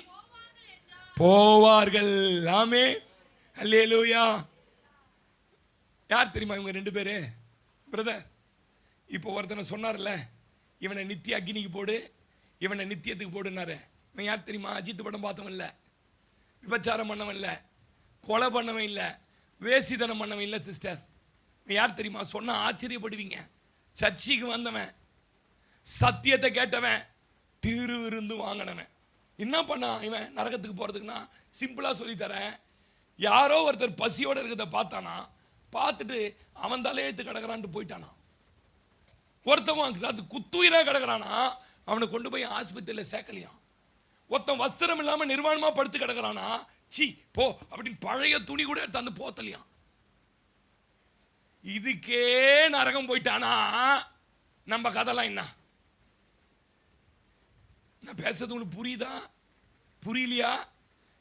போவார்கள். ஆமென். அல்லேலூயா. யார் தெரியுமா இவங்க 2 பேரு? பிரதர், இப்போ ஒருத்தனை சொன்னார்ல, இவனை நித்திய அக்னிக்கு போடு, இவனை நித்தியத்துக்கு போடுனாரு. இவன் யார் தெரியுமா? அஜித் படம் பார்த்தவன் இல்லை, விபச்சாரம் பண்ணவன் இல்லை, கொலை பண்ணவன் இல்லை, வேசிதனம் பண்ணவன் இல்லை. சிஸ்டர், இவன் யார் தெரியுமா? சொன்ன ஆச்சரியப்படுவீங்க. சர்ச்சைக்கு வந்தவன், சத்தியத்தை கேட்டவன், திருவிருந்து வாங்கினவன். என்ன பண்ணா இவன் நரகத்துக்கு போறதுக்குன்னா? சிம்பிளா சொல்லித்தரேன். யாரோ ஒருத்தர் பசியோட இருக்கிறத பார்த்தானா, பார்த்துட்டு அவன் தலையெழுத்து கிடக்கிறான்ட்டு போயிட்டானா. ஒருத்தவன் அது குத்துயிரா கிடக்கிறானா, அவனை கொண்டு போய் ஆஸ்பத்திரியில் சேர்க்கலையாம். ஒருத்தன் வஸ்திரம் இல்லாம நிர்வாணமா படுத்து கிடக்கிறானா, சி போ அப்படின்னு பழைய துணி கூட எடுத்து அந்த போத்தலையாம். இதுக்கே நரகம் போயிட்டானா நம்ம கதைலாம் என்ன? நான் பேசுறது உங்களுக்கு புரியுதா? புரியலையா?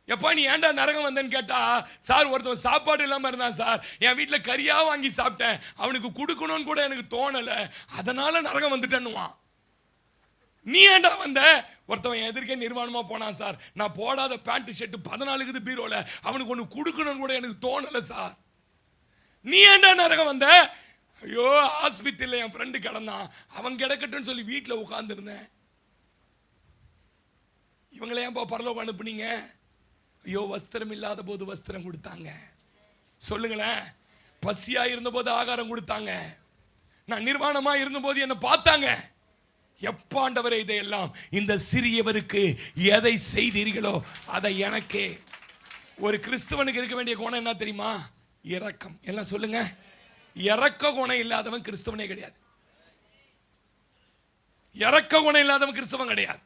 எப்பா நீ ஏன்டா நரகம் வந்தேன்னு கேட்டா, சார் ஒருத்தன் சாப்பாடு இல்லாம இருந்தான் சார், என் வீட்டில் கறியா வாங்கி சாப்பிட்டேன், அவனுக்கு கொடுக்கணும்னு கூட எனக்கு தோணலை, அதனால நரகம் வந்துட்டேன்னுவான். நீ ஏன்டா வந்த? ஒருத்தவன் எதிர்க்கே நிர்வாணமா போனான் சார், நான் போடாத பேண்ட் ஷர்ட் 14 பீரோல, அவனுக்கு ஒன்று கொடுக்கணும்னு கூட எனக்கு தோணலை சார். நீ ஏன்டா நரகம் வந்த? ஐயோ ஆஸ்பத்திரியில் என் ஃப்ரெண்டு கிடந்தான், அவன் கிடக்கட்டுன்னு சொல்லி வீட்டில் உட்கார்ந்துருந்தேன். இவங்களை ஏன்பா பரலோகம் அனுப்புனீங்க? ஐயோ வஸ்திரம் இல்லாத போது வஸ்திரம் கொடுத்தாங்க. சொல்லுங்களேன். பசியா இருந்த போது ஆகாரம் கொடுத்தாங்க. நான் நிர்வாணமா இருந்த போது என்ன பார்த்தாங்க. எப்பாண்டவரே இதையெல்லாம் இந்த சிறியவருக்கு எதை செய்தீர்களோ அதை எனக்கே. ஒரு கிறிஸ்தவனுக்கு இருக்க வேண்டிய குணம் என்ன தெரியுமா? இரக்கம். எல்லாம் சொல்லுங்க. இரக்க குணம் இல்லாதவன் கிறிஸ்தவனே கிடையாது. இரக்க குணம் இல்லாதவன் கிறிஸ்தவன் கிடையாது.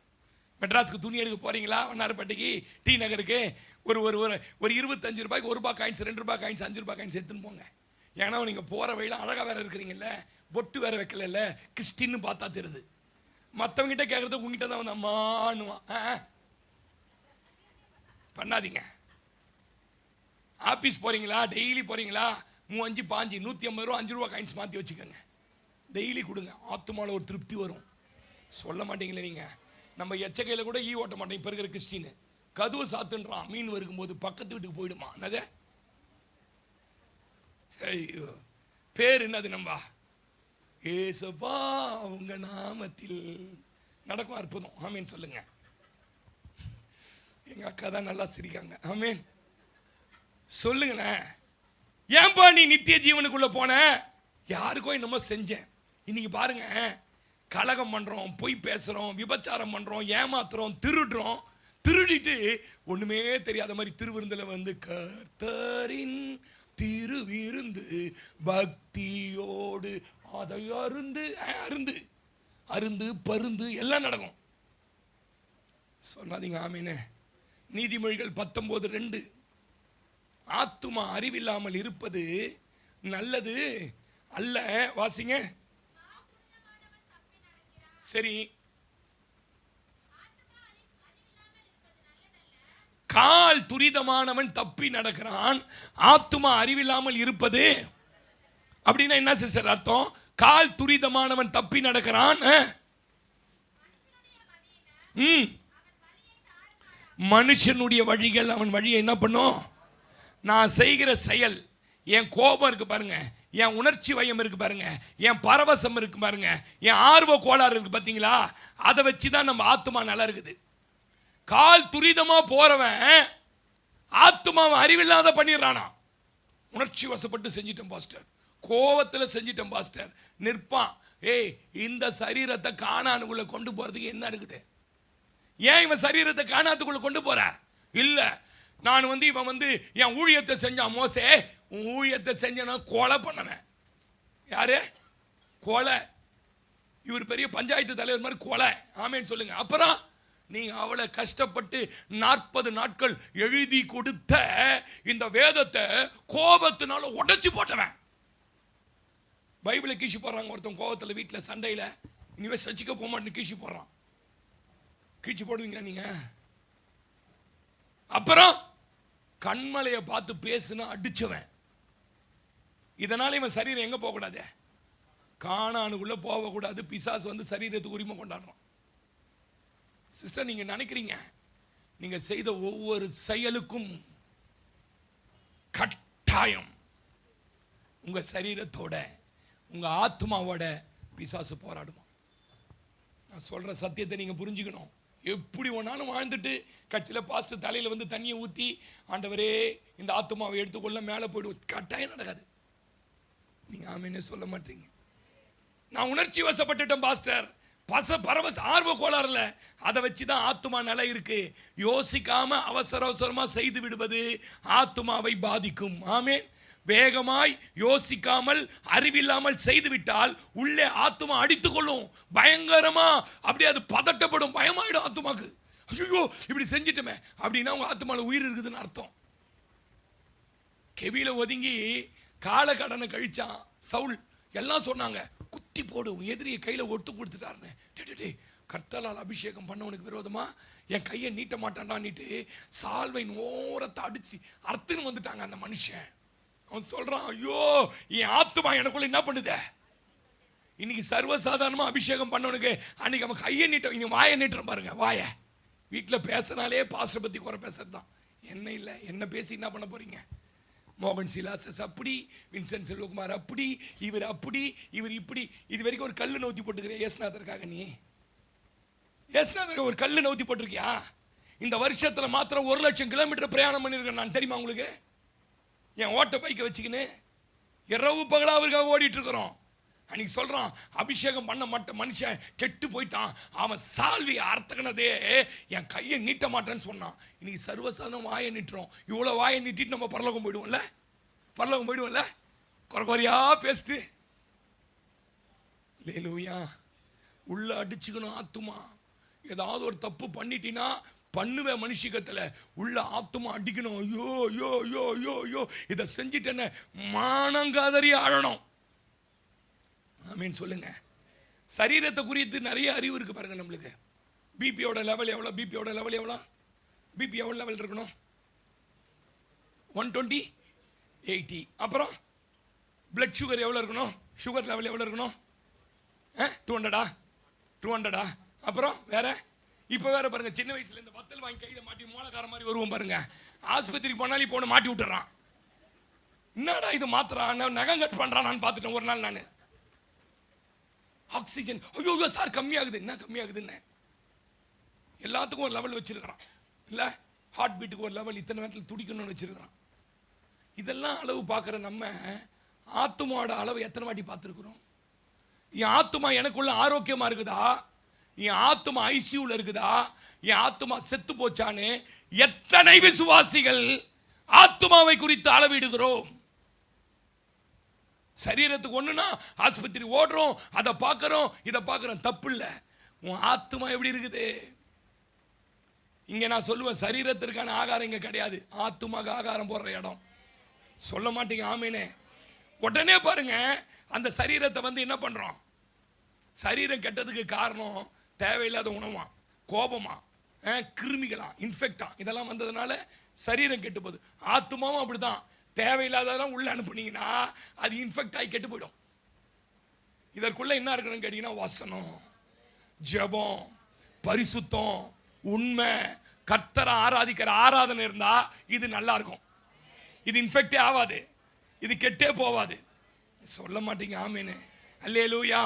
மெட்ராஸுக்கு துணி எடுக்க போறீங்களா? வண்ணாரப்பேட்டைக்கு டி நகருக்கு ஒரு ஒரு ஒரு 25 ரூபாய்க்கு 1 ரூபாய் காயின்ஸ், 2 ரூபாய் காயின்ஸ், 5 ரூபாய் காயின்ஸ் எடுத்துன்னு போங்க. ஏன்னா நீங்க போற வழியில அழகா வேற இருக்கிறீங்கல்ல, பொட்டு வேற வைக்கல, கிறிஸ்டின்னு பார்த்தா தெரியுது. மற்றவங்க கிட்ட கேட்கறது உங்ககிட்ட தான் வந்து அம்மானுவான். பண்ணாதீங்க. ஆபீஸ் போறீங்களா? டெய்லி போறீங்களா? 5 5 150 ரூபா 5 ரூபா காயின்ஸ் மாற்றி வச்சுக்கோங்க. டெய்லி கொடுங்க. ஆத்துமால ஒரு திருப்தி வரும். சொல்ல மாட்டீங்களே நீங்க. நம்ம எச்சக்கையில் கூட ஓட்ட மாட்டோம். இப்போ இருக்கிற கிறிஸ்டின் கதவு சாத்துன்றான், மீன் வரும்போது பக்கத்து வீட்டுக்கு போயிடுமா. என்னது? ஐயோ பேர் என்னது? நம்ம ஏசப்பா உங்க நாமத்தில் நடக்கும் அற்புதம். ஆமீன் சொல்லுங்க. எங்க அக்கா தான் நல்லா சிரிக்காங்க. ஆமீன் சொல்லுங்களேன். ஏன்பா நீ நித்திய ஜீவனுக்குள்ள போன? யாருக்கோ என்னமோ செஞ்சேன். இன்னைக்கு பாருங்க, கலகம் பண்றோம், பொய் பேசுறோம், விபச்சாரம் பண்றோம், ஏமாத்துறோம், திருடுறோம். திருடிட்டு ஒண்ணுமே தெரியாத மாதிரி திருவிருந்தில் வந்து கர்த்தரின் திருவிருந்து பக்தியோடு அதை அருந்து அருந்து அருந்து பருந்து எல்லாம் நடக்கும். சொல்லாதீங்க ஆமீனே. நீதிமொழிகள் 19:2 ஆத்துமா அறிவில்லாமல் இருப்பது நல்லது அல்ல. வாசிங்க. சரி, கால் துரிதமானவன் தப்பி நடக்கிறான், ஆத்துமா அறிவில்லாமல் இருப்பது அப்படின்னா என்ன சிஸ்டர் அர்த்தம்? கால் துரிதமானவன் தப்பி நடக்கிறான், மனுஷனுடைய வழிகள் அவன் வழியை என்ன பண்ணும்? நான் செய்கிற செயல், என் கோபம் இருக்கு பாருங்க, என் உணர்ச்சி வயம் இருக்கு பாருங்க, என் பரவசம் இருக்கு பாருங்க, என் ஆர்வ கோளாறு இருக்கு பார்த்தீங்களா, அதை வச்சு தான் நம்ம ஆத்மா நல்லா இருக்குது. கால் துரிதமா போறவன் ஆத்மாவை அறிவில்லாத பண்ணிடுறானா. உணர்ச்சி வசப்பட்டு செஞ்சிட்டேன் பாஸ்டர், கோவத்தில் செஞ்சிட்டேன் பாஸ்டர், நிற்பான். ஏய், இந்த சரீரத்தை காணானுக்குள்ள கொண்டு போறதுக்கு என்ன இருக்குது? ஏன் இவன் சரீரத்தை காணாத்துக்குள்ள கொண்டு போற? இல்ல, நான் இவன் என் ஊழியத்தை செஞ்சான். மோசே, உன் ஊழியத்தை செஞ்சனா கொலை பண்ணவன் யாரு? கொலை. இவர் பெரிய பஞ்சாயத்து தலைவர் மாதிரி கொலை. ஆமேன்னு சொல்லுங்க. அப்புறம் நீ அவளை கஷ்டப்பட்டு 40 நாட்கள் எழுதி கொடுத்த இந்த வேதத்தை கோபத்தினால உடைச்சு போட்டவன். பைபிளை கீழ்ச்சி போடுறாங்க. ஒருத்தன் கோபத்தில் வீட்டில் சண்டையில் இனிமே சர்ச்சுக்க போக மாட்டேன்னு கீழ்ச்சி போடுறான். கீழ்ச்சி போடுவீங்களா நீங்க? அப்புறம் கண்மலையை பார்த்து பேசுனா அடிச்சவன். இதனால இவன் சரீரம் எங்க போகக்கூடாது? காணானுக்குள்ள போகக்கூடாது. பிசாசு சரீரத்துக்கு உரிமை கொண்டாடுறான். சிஸ்டர், நீங்க நினைக்கிறீங்க நீங்க செய்த ஒவ்வொரு செயலுக்கும் கட்டாயம் உங்க சரீரத்தோட உங்க ஆத்மாவோட பிசாசு போராடுமா? நான் சொல்ற சத்தியத்தை நீங்க புரிஞ்சுக்கணும். எப்படி ஒன்னாலும் வாழ்ந்துட்டு கட்சியில் பாஸ்டர் தலையில் தண்ணியை ஊற்றி ஆண்டவரே இந்த ஆத்மாவை எடுத்துக்கொள்ள மேலே போய்டு, கட்டாயம் நடக்காது. நீங்கள் ஆமேன்னு சொல்ல மாட்டீங்க. நான் உணர்ச்சி வசப்பட்டுட்டேன் பாஸ்டர், பரவச ஆர்வ கோளாறுல அதை வச்சு தான் ஆத்மா நிலை இருக்கு. யோசிக்காம அவசர அவசரமாக செய்து விடுவது ஆத்மாவை பாதிக்கும். ஆமேன். வேகமாய் யோசிக்காமல் அறிவில்லாமல் செய்துவிட்டால் உள்ளே ஆத்மா அடித்துக் கொள்ளும். பயங்கரமா அப்படியே அது பதட்டப்படும், பயமாயிடும் ஆத்மாக்கு. ஐயோ, இப்படி செஞ்சிட்டமே அப்படின்னா உங்க ஆத்மால உயிர் இருக்குதுன்னு அர்த்தம். கெவியில ஒதுங்கி காலக்கடனை கழிச்சான் சவுல். எல்லாம் சொன்னாங்க, குத்தி போடு, எதிரியை கையில ஒட்டு கொடுத்துட்டாருன்னு. கர்த்தரால் அபிஷேகம் பண்ணவனுக்கு விரோதமா என் கையை நீட்ட மாட்டான்டான்னுட்டு சால்வை ஓரத்தை அடிச்சு அர்த்தன்னு வந்துட்டாங்க அந்த மனுஷன். அவன் சொல்றான், ஐயோ, என் ஆத்மா எனக்குள்ள என்ன பண்ணுத? இன்னைக்கு சர்வசாதாரணமா அபிஷேகம் பண்ணவனுக்கு அன்னைக்கு அவன் கையை நீட்ட, இன்னைக்கு வாயை நீட்டுறோம் பாருங்க. வாய வீட்டில் பேசினாலே பாஸ்டர் பத்தி குறை பேசுறது தான். என்ன இல்லை, என்ன பேசி என்ன பண்ண போறீங்க? மோகன் சிலாசஸ் அப்படி, வின்சென்ட் செல்வகுமார் அப்படி, இவர் அப்படி, இவர் இப்படி. இது வரைக்கும் ஒரு கல்லு நவுத்தி போட்டுக்கிற ஏசுநாதருக்காக நீ ஏசுநாதருக்கு ஒரு கல்லு நவுத்தி போட்டிருக்கியா? இந்த வருஷத்துல மாத்திரம் 1,00,000 கிலோமீட்டர் பிரயாணம் பண்ணிருக்கேன் நான், தெரியுமா உங்களுக்கு? என் ஓட்ட பைக்கை வச்சுக்கின்னு இரவு பகலா அவருக்காக ஓடிட்டு இருக்கிறோம். அன்னைக்கு சொல்றான், அபிஷேகம் பண்ண மாட்டேன் மனுஷன் கெட்டு போயிட்டான், அவன் சால்வி அர்த்தகனதே என் கையை நீட்ட மாட்டேன்னு சொன்னான். இன்னைக்கு சர்வசாதாரணம் வாயை நீட்டுறோம். இவ்வளோ வாயை நீட்டிட்டு நம்ம பரலோகம் போயிடுவோம்ல? பரலோகம் போயிடுவோம்ல? குறையா பேசிட்டு லேலூயா. உள்ள அடிச்சுக்கணும் ஆத்துமா. ஏதாவது ஒரு தப்பு பண்ணிட்டீங்கன்னா பண்ணுவேன் மனுஷிகத்தில் உள்ள ஆத்துமா அடிக்கணும். ஐயோ ஐயோ ஐயோ ஐயோ ஐயோ, இதை செஞ்சுட்டேன்னு மானங்காதறி ஆழணும். ஆமீன் சொல்லுங்க. சரீரத்தை குறித்து நிறைய அறிவு இருக்கு பாருங்க நம்மளுக்கு. பிபியோட லெவல் எவ்வளோ? பிபியோட லெவல் எவ்வளோ? பிபி எவ்வளோ லெவல் இருக்கணும்? 120 80. அப்புறம் பிளட் சுகர் எவ்வளோ இருக்கணும்? சுகர் லெவல் எவ்வளோ இருக்கணும்? 200. அப்புறம் வேற இப்போ வேற பாருங்க, சின்ன வயசுல இந்த வத்தல் வாங்கி கையில மாட்டி மூலக்கார மாதிரி வருவோம் பாருங்க. ஆஸ்பத்திரிக்கு போனாலும் இப்போ மாட்டி விட்டுறான். என்னடா இது மாத்திரான், நகம் கட் பண்றான். நான் பார்த்துட்டேன் ஒரு நாள். நான் ஆக்சிஜன் ஐயோ சார் கம்மியாகுது. என்ன கம்மியாகுதுன்னு எல்லாத்துக்கும் ஒரு லெவல் வச்சிருக்கிறான். இல்லை, ஹார்ட் பீட்டுக்கு ஒரு லெவல், இத்தனை நேரத்தில் துடிக்கணும்னு வச்சிருக்கிறான். இதெல்லாம் அளவு பார்க்குற நம்ம ஆத்துமாவோட அளவு எத்தனை வாட்டி பார்த்துருக்குறோம்? என் ஆத்துமா எனக்குள்ள ஆரோக்கியமா இருக்குதா? என் ஆத்துமா ஐசியூல இருக்குதா? என் ஆத்துமா செத்து போச்சான்னு எத்தனை விசுவாசிகள் ஆத்துமாவை குறித்து அளவிடுகிறோம்? சரீரத்துக்கு ஒண்ணுனா ஆஸ்பத்திரி ஓடுறோம், அதை பார்க்கிறோம், இதை பார்க்கிறோம். தப்பு இல்லை. உன் ஆத்துமா எப்படி இருக்குது? இங்க நான் சொல்லுவேன், சரீரத்திற்கான ஆகாரம் இங்க கிடையாது, ஆத்துமாக்கு ஆகாரம் போடுற இடம். சொல்ல மாட்டீங்க ஆமீனே? உடனே பாருங்க, அந்த சரீரத்தை என்ன பண்றோம்? சரீரம் கெட்டதுக்கு காரணம் தேவையில்லாத உணவா, கோபமா, கிருமிகளா, இன்ஃபெக்டா, இதெல்லாம் வந்ததுனால சரீரம் கெட்டு போகுது. ஆத்துமாவும் அப்படிதான். தேவையில்லாததெல்லாம் உள்ள அனுப்புனீங்கன்னா அது இன்ஃபெக்ட் ஆகி கெட்டு போயிடும். இதற்குள்ள என்ன இருக்கணும்னு கேட்டீங்கன்னா வசனம், ஜெபம், பரிசுத்தம், உண்மை, கர்த்தரை ஆராதிக்கிற ஆராதனை இருந்தா இது நல்லா இருக்கும். இது இன்ஃபெக்டே ஆகாது, இது கெட்டே போவாது. சொல்ல மாட்டீங்க ஆமேன்னு. அல்லேலூயா.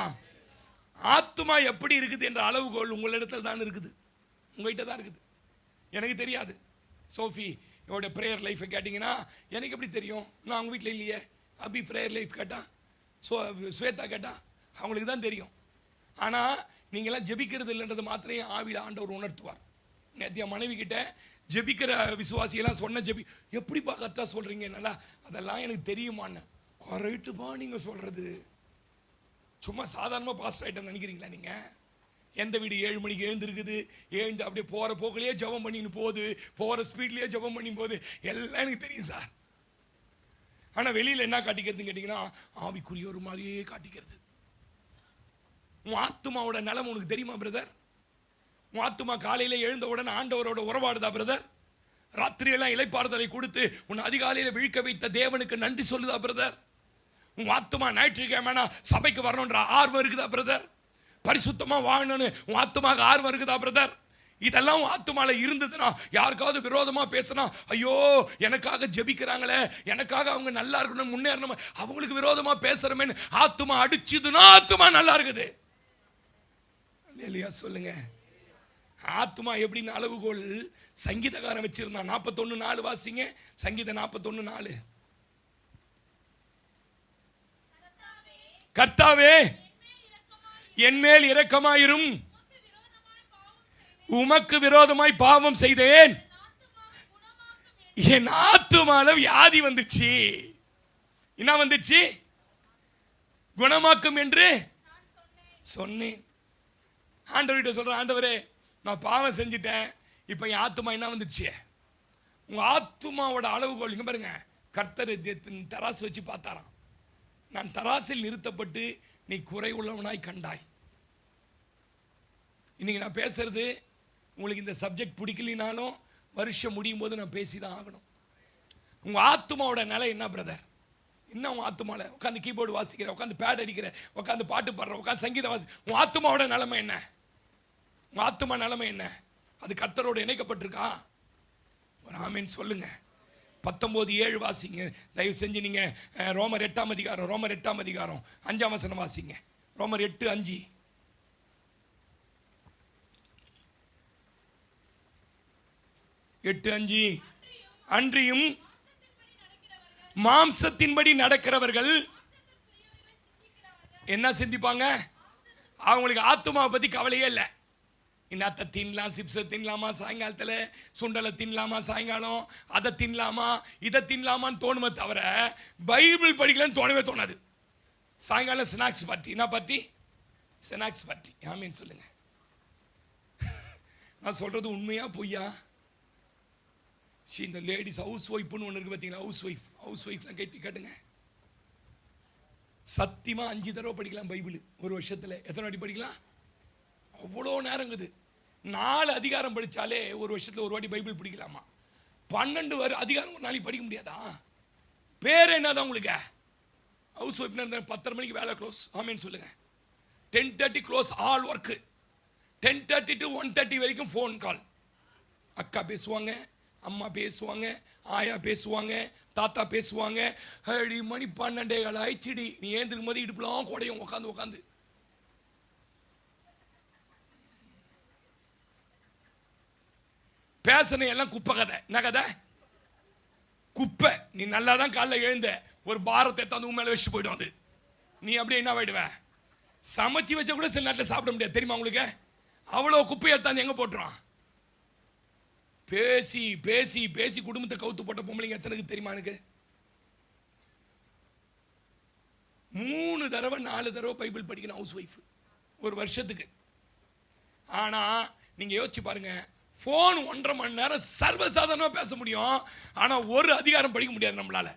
ஆத்துமா எப்படி இருக்குது என்ற அளவுகோல் உங்களிடத்தில் தான் இருக்குது, உங்ககிட்ட தான் இருக்குது. எனக்கு தெரியாது. சோஃபி என்னோட ப்ரேயர் லைஃப்பை கேட்டிங்கன்னா எனக்கு எப்படி தெரியும்? நான் அவங்க வீட்டில் இல்லையே. அபி ப்ரேயர் லைஃப் கேட்டா, ஸ்வேதா கேட்டா, அவங்களுக்கு தான் தெரியும். ஆனால் நீங்களாம் ஜெபிக்கிறது இல்லைன்றது மாத்திரையும் ஆவியில் ஆண்டவர் உணர்த்துவார். நேற்று என் மனைவி கிட்ட ஜெபிக்கிற விசுவாசியெல்லாம் சொன்ன ஜெபி எப்படிப்பா கரெக்டாக சொல்கிறீங்க, நல்லா அதெல்லாம் எனக்கு தெரியுமான்னு. கரெக்டுப்பா நீங்கள் சொல்கிறது. சும்மா சாதாரணமாக பாஸ்ட் ஆகிட்டேன்னு நினைக்கிறீங்களா நீங்கள்? எந்த வீடு 7 மணிக்கு எழுந்திருக்குது, எழுந்து அப்படியே போகிற போக்கிலேயே ஜெபம் பண்ணின்னு போகுது, போகிற ஸ்பீட்லேயே ஜெபம் பண்ணி போகுது, எல்லாம் எனக்கு தெரியும் சார். ஆனால் வெளியில் என்ன காட்டிக்கிறதுன்னு கேட்டிங்கன்னா ஆவிக்குரிய ஒரு மாதிரியே காட்டிக்கிறது. உன் ஆத்துமாவோட நிலம் உனக்கு தெரியுமா பிரதர்? உன் ஆத்துமா காலையில் எழுந்த உடனே ஆண்டவரோட உறவாடுதா பிரதர்? ராத்திரியெல்லாம் இலைப்பாறுதலை கொடுத்து உன் அதிகாலையில் விழிக்க வைத்த தேவனுக்கு நன்றி சொல்லுதா பிரதர்? உன் ஆத்துமா ஞாயிற்றுக்கிழமைனா சபைக்கு வரணுன்ற ஆர்வம் இருக்குதா பிரதர்? பரிசுத்தமாக வாழணும்னு உன் ஆத்துமாக ஆர்வம் இருக்குதா பிரதர்? இதெல்லாம் உன் ஆத்துமால இருந்ததுன்னா யாருக்காவது விரோதமா பேசினா, ஐயோ எனக்காக ஜெபிக்கிறாங்களே, எனக்காக அவங்க நல்லா இருக்கணும், முன்னேறணும், அவங்களுக்கு விரோதமா பேசுறமேன்னு ஆத்துமா அடிச்சுதுன்னா ஆத்துமா நல்லா இருக்குது. இல்லையா சொல்லுங்க. ஆத்துமா எப்படின்னு அளவுகோல் சங்கீதக்காரன் வச்சிருந்தான். 41:4 வாசிங்க. சங்கீதம் 41:4. கர்த்தாவே என்மேல் இரக்கமாயிரும், உமக்கு விரோதமாய் பாவம் செய்தேன், என் ஆத்துமால வியாதி வந்துச்சு. என்ன வந்துச்சு? குணமாக்கும் என்று சொன்னேன். ஆண்டவர்கிட்ட சொல்றேன், ஆண்டவரே நான் பாவம் செஞ்சிட்டேன், இப்போ என் ஆத்துமா என்ன வந்துடுச்சு? உங்க ஆத்துமாவோட அளவுகோல் இங்க பாருங்க. கர்த்தர் தராசு வச்சு பார்த்தாராம். நான் தராசில் நிறுத்தப்பட்டு நீ குறை உள்ளவனாய் கண்டாய். இன்னைக்கு நான் பேசுறது உங்களுக்கு இந்த சப்ஜெக்ட் பிடிக்கலினாலும் வருஷம் முடியும் போது நான் பேசிதான் ஆகணும். உங்க ஆத்துமாவோட நிலை என்ன பிரதர்? என்ன உன் ஆத்துமால உட்காந்து கீபோர்டு வாசிக்கிற, உட்காந்து பேட் அடிக்கிற, உட்காந்து பாட்டு பாடுற, உட்காந்து சங்கீதம் வாசி, உன் ஆத்துமாவோட நிலைமை என்ன? உன் ஆத்துமா நிலைமை என்ன? அது கர்த்தரோடு இணைக்கப்பட்டிருக்கா? ஒரு ஆமீன் சொல்லுங்க. 19:7 வாசிங்க தயவு செஞ்சு. நீங்க ரோமர் 8ஆம் அதிகாரம், ரோமர் 8ஆம் அதிகாரம் 5ஆம் வசனம் வாசிங்க. ரோமர் 8:5. 8:5. அன்றியும் மாம்சத்தின்படி நடக்கிறவர்கள் என்ன சிந்திப்பாங்க? அவங்களுக்கு ஆத்துமாவை பத்தி கவலையே இல்லை. இன்னத்தை தின்னலாம், சிப்ஸை தின்னலாமா சாயங்காலத்தில், சுண்டலை தின்னலாமா சாயங்காலம், அதை தின்னலாமா இதை தின்னலாமான்னு தோணுமே தவிர பைபிள் படிக்கலன்னு தோணவே தோணாது. சாயங்காலம் ஸ்நாக்ஸ் பார்ட்டி. என்ன பார்ட்டி? Snacks party. ஆமீன் சொல்லுங்க. நான் சொல்றது உண்மையா பொய்யா? இந்த லேடிஸ் ஹவுஸ் ஒய்ஃப்னு ஒன்று இருக்கு பார்த்தீங்களா? ஹவுஸ் ஒய்ஃப்லாம் கேட்டுங்க. சத்தியமா 5 தடவை படிக்கலாம் பைபிள் ஒரு வருஷத்துல. எத்தனை வாட்டி படிக்கலாம்? அவ்வளோ நேரங்குது. 4 அதிகாரம் படித்தாலே ஒரு வருஷத்தில் ஒரு வாட்டி பைபிள் படிக்கலாமா? 12 அதிகாரம் ஒரு நாளைக்கு படிக்க முடியாதா? பேர் என்னதான் உங்களுக்கு? ஹவுஸ் ஒய்ஃப் 10:30 மணிக்கு வேலை க்ளோஸ். ஆமேன்னு சொல்லுங்க. 10:30 க்ளோஸ் ஆல் ஒர்க்கு. 10:30 to 1:30 வரைக்கும் ஃபோன் கால். அக்கா பேசுவாங்க, அம்மா பேசுவாங்க, ஆயா பேசுவாங்க, தாத்தா பேசுவாங்க. மணி 12 ஆயிடுச்சுடி. நீ ஏந்திருக்கும் போது இடுப்புலாம் குடையும் உட்காந்து. பேசன எல்லாம் குப்பை கதை. என்ன கதை? குப்பை. நீ நல்லா தான் காலைல எழுந்த, ஒரு பாரத்தை எடுத்தாந்து உன் மேலே வச்சு போயிடும். அது நீ அப்படியே என்ன ஆயிடுவ? சமைச்சு வச்ச கூட சில நேரத்தில் சாப்பிட முடியாது. தெரியுமா உங்களுக்கு? அவ்வளோ குப்பையை எடுத்தாந்து எங்கே போட்டுறான்? பேசி பேசி பேசி குடும்பத்தை கவுத்து போட்ட பொம்பளைங்க எத்தனைக்கு தெரியுமா? எனக்கு 3 தடவை 4 தடவை பைபிள் படிக்கணும் ஹவுஸ் ஒய்ஃப் ஒரு வருஷத்துக்கு. ஆனா நீங்க யோசிச்சு பாருங்க, போன் 1.5 மணி நேரம் சர்வசாதாரணமா பேச முடியும். ஆனா ஒரு அதிகாரம் படிக்க முடியாது நம்மளால.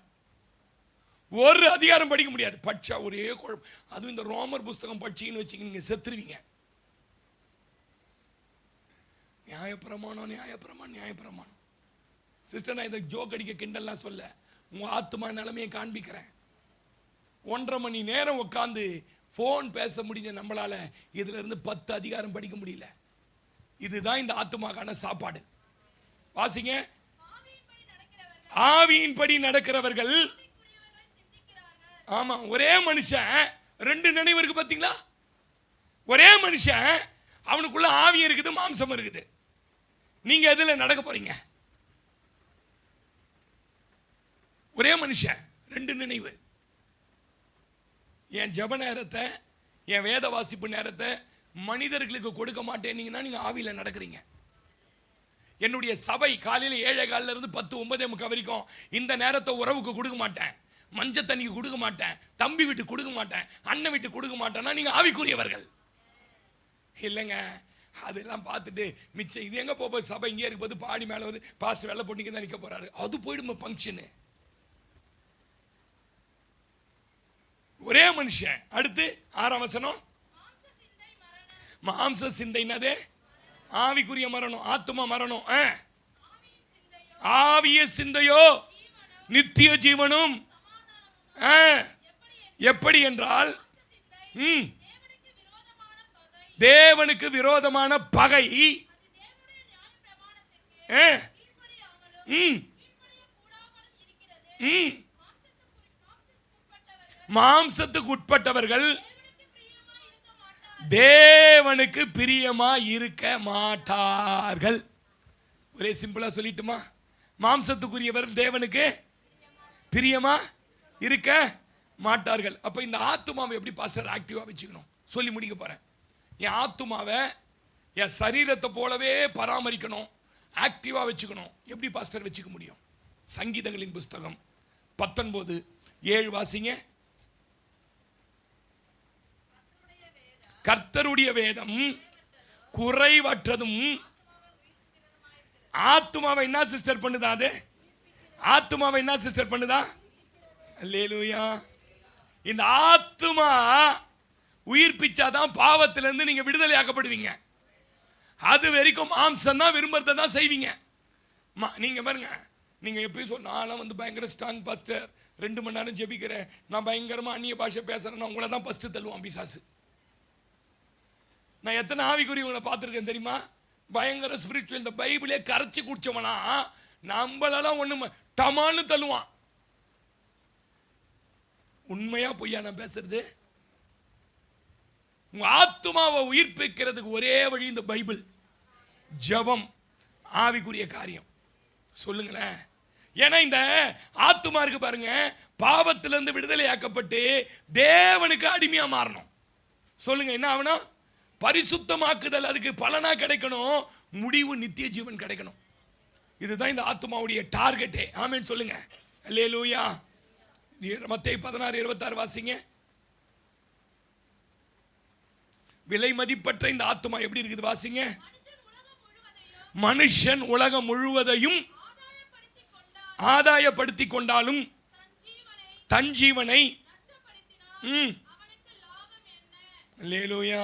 ஒரு அதிகாரம் படிக்க முடியாது. படிச்சா ஒரே குழப்பம். அதுவும் இந்த ரோமர் புஸ்தகம் படிச்சீங்கன்னு வச்சுக்க, நீங்க செத்துருவீங்க. நியாயப்பிரமாணம். சிஸ்டர், நான் இதை ஜோக் அடிக்க கிண்டல்லாம் சொல்ல, உங்க ஆத்துமா நிலைமையை காண்பிக்கிறேன். 1.5 மணி நேரம் உட்காந்து போன் பேச முடிஞ்ச நம்மளால இதுல இருந்து 10 அதிகாரம் படிக்க முடியல. இதுதான் இந்த ஆத்துமாக்கான சாப்பாடு. வாசிங்க. ஆவியின்படி நடக்கிறவர்கள். ஆமா, ஒரே மனுஷன் ரெண்டு நினைவு இருக்கு பாத்தீங்களா? ஒரே மனுஷன், அவனுக்குள்ள ஆவி இருக்குது, மாம்சம் இருக்குது. நீங்க எதுல நடக்க போறீங்க? ஒரே மனுஷன் ரெண்டு நினைவு. என் ஜப நேரத்தை, என் வேத வாசிப்பு நேரத்தை மனிதர்களுக்கு கொடுக்க மாட்டேன்னீங்கன்னா நீங்க ஆவியில நடக்கிறீங்க. என்னுடைய சபை காலையில் 7:15 இருந்து 10, 9:45 வரைக்கும் இந்த நேரத்தை உறவுக்கு கொடுக்க மாட்டேன், மஞ்சள் தண்ணிக்கு கொடுக்க மாட்டேன், தம்பி வீட்டு கொடுக்க மாட்டேன், அண்ணன் வீட்டு கொடுக்க மாட்டேன்னா நீங்க ஆவிக்குரியவர்கள் இல்லைங்க. அதெல்லாம் பார்த்துட்டு மிச்சம் இது எங்க போக சபை இங்கே இருக்கும்போது பாடி மேலே வந்து பாஸ்ட் வெள்ளை போட்டிங்க தான் நிற்க போறாரு, அது போயிடும் ஃபங்க்ஷனு. ஒரே மனுஷன். அடுத்து 6ஆம் வசனம். மாம்ச சிந்தைனதே ஆவிக்குரிய மரணம், ஆத்துமா மரணம். ஆவிய சிந்தையோ நித்திய ஜீவனும். எப்படி என்றால் தேவனுக்கு விரோதமான பகை. மாம்சத்துக்கு உட்பட்டவர்கள் தேவனுக்கு பிரியமா இருக்க மாட்டார்கள். ஒரே சிம்பிளா சொல்லிட்டுமா, மாம்சத்துக்குரியவர்கள் தேவனுக்கு பிரியமா இருக்க மாட்டார்கள். அப்ப இந்த ஆத்துமாவை எப்படி பாஸ்டர் ஆக்டிவா வச்சுக்கணும் சொல்லி முடிக்க போறேன். என் ஆத்துமாவை என் சரீரத்தை போலவே பராமரிக்கணும், ஆக்டிவா வச்சுக்கணும். எப்படி பாஸ்டர் வச்சுக்க முடியும்? சங்கீதங்களின் புஸ்தகம் 19:7 வாசிங்க. கர்த்தருடைய வேதம் குறைவற்றதும். ஆத்துமாவை என்ன சிஸ்டர் பண்ணுதா? அது ஆத்துமாவை என்ன சிஸ்டர் பண்ணுதா? அல்லேலூயா. இந்த ஆத்துமா உயிர்ப்பிச்சாதான் பாவத்திலிருந்து நீங்க விடுதலை ஆக்கப்படுவீங்க. அது வரைக்கும் மாம்சம் தான் விரும்புறதை தான் செய்வீங்க. நீங்க பாருங்க, நீங்க எப்பயும் சொன்னாலும் வந்து பயங்கர ஸ்ட்ராங் பாஸ்டர், 2 மணி நேரம் ஜெபிக்கிறேன், நான் பயங்கரமா அந்நிய பாஷை பேசுறேன், உங்களை தான் ஃபர்ஸ்ட் தள்ளுவான் பிசாசு. நான் எத்தனை ஆவிக்குரியவங்களை பார்த்துருக்கேன் தெரியுமா? பயங்கர ஸ்பிரிச்சுவல், இந்த பைபிளே கரைச்சி குடிச்சவனா நம்மளெல்லாம் ஒண்ணு டமான்னு தள்ளுவான். உண்மையா பொய்யா நான் பேசுறது? உங்க ஆத்துமாவை உயிர்ப்பிக்கிறதுக்கு ஒரே வழி இந்த பைபிள், ஜெபம், ஆவிக்குரிய காரியம். சொல்லுங்களேன். ஏன்னா இந்த ஆத்துமா இருக்கு பாருங்க, பாவத்திலிருந்து விடுதலை ஆக்கப்பட்டு தேவனுக்கு அடிமையா மாறணும். சொல்லுங்க, என்ன ஆகணும்? பரிசுத்தமாக்குதல், அதுக்கு பலனா கிடைக்கணும், முடிவு நித்திய ஜீவன் கிடைக்கணும். இதுதான் இந்த ஆத்துமாவுடைய டார்கெட்டே. ஆமென் சொல்லுங்க. அல்லேலூயா. மத்தேயு 16:26 வாசிங்க. விலை மதிப்பற்ற இந்த ஆத்துமா எப்படி இருக்குது வாசிங்க. மனுஷன் உலகம் முழுவதையும் ஆதாயப்படுத்தி கொண்டாலும் தன் ஜீவனை. அல்லேலூயா.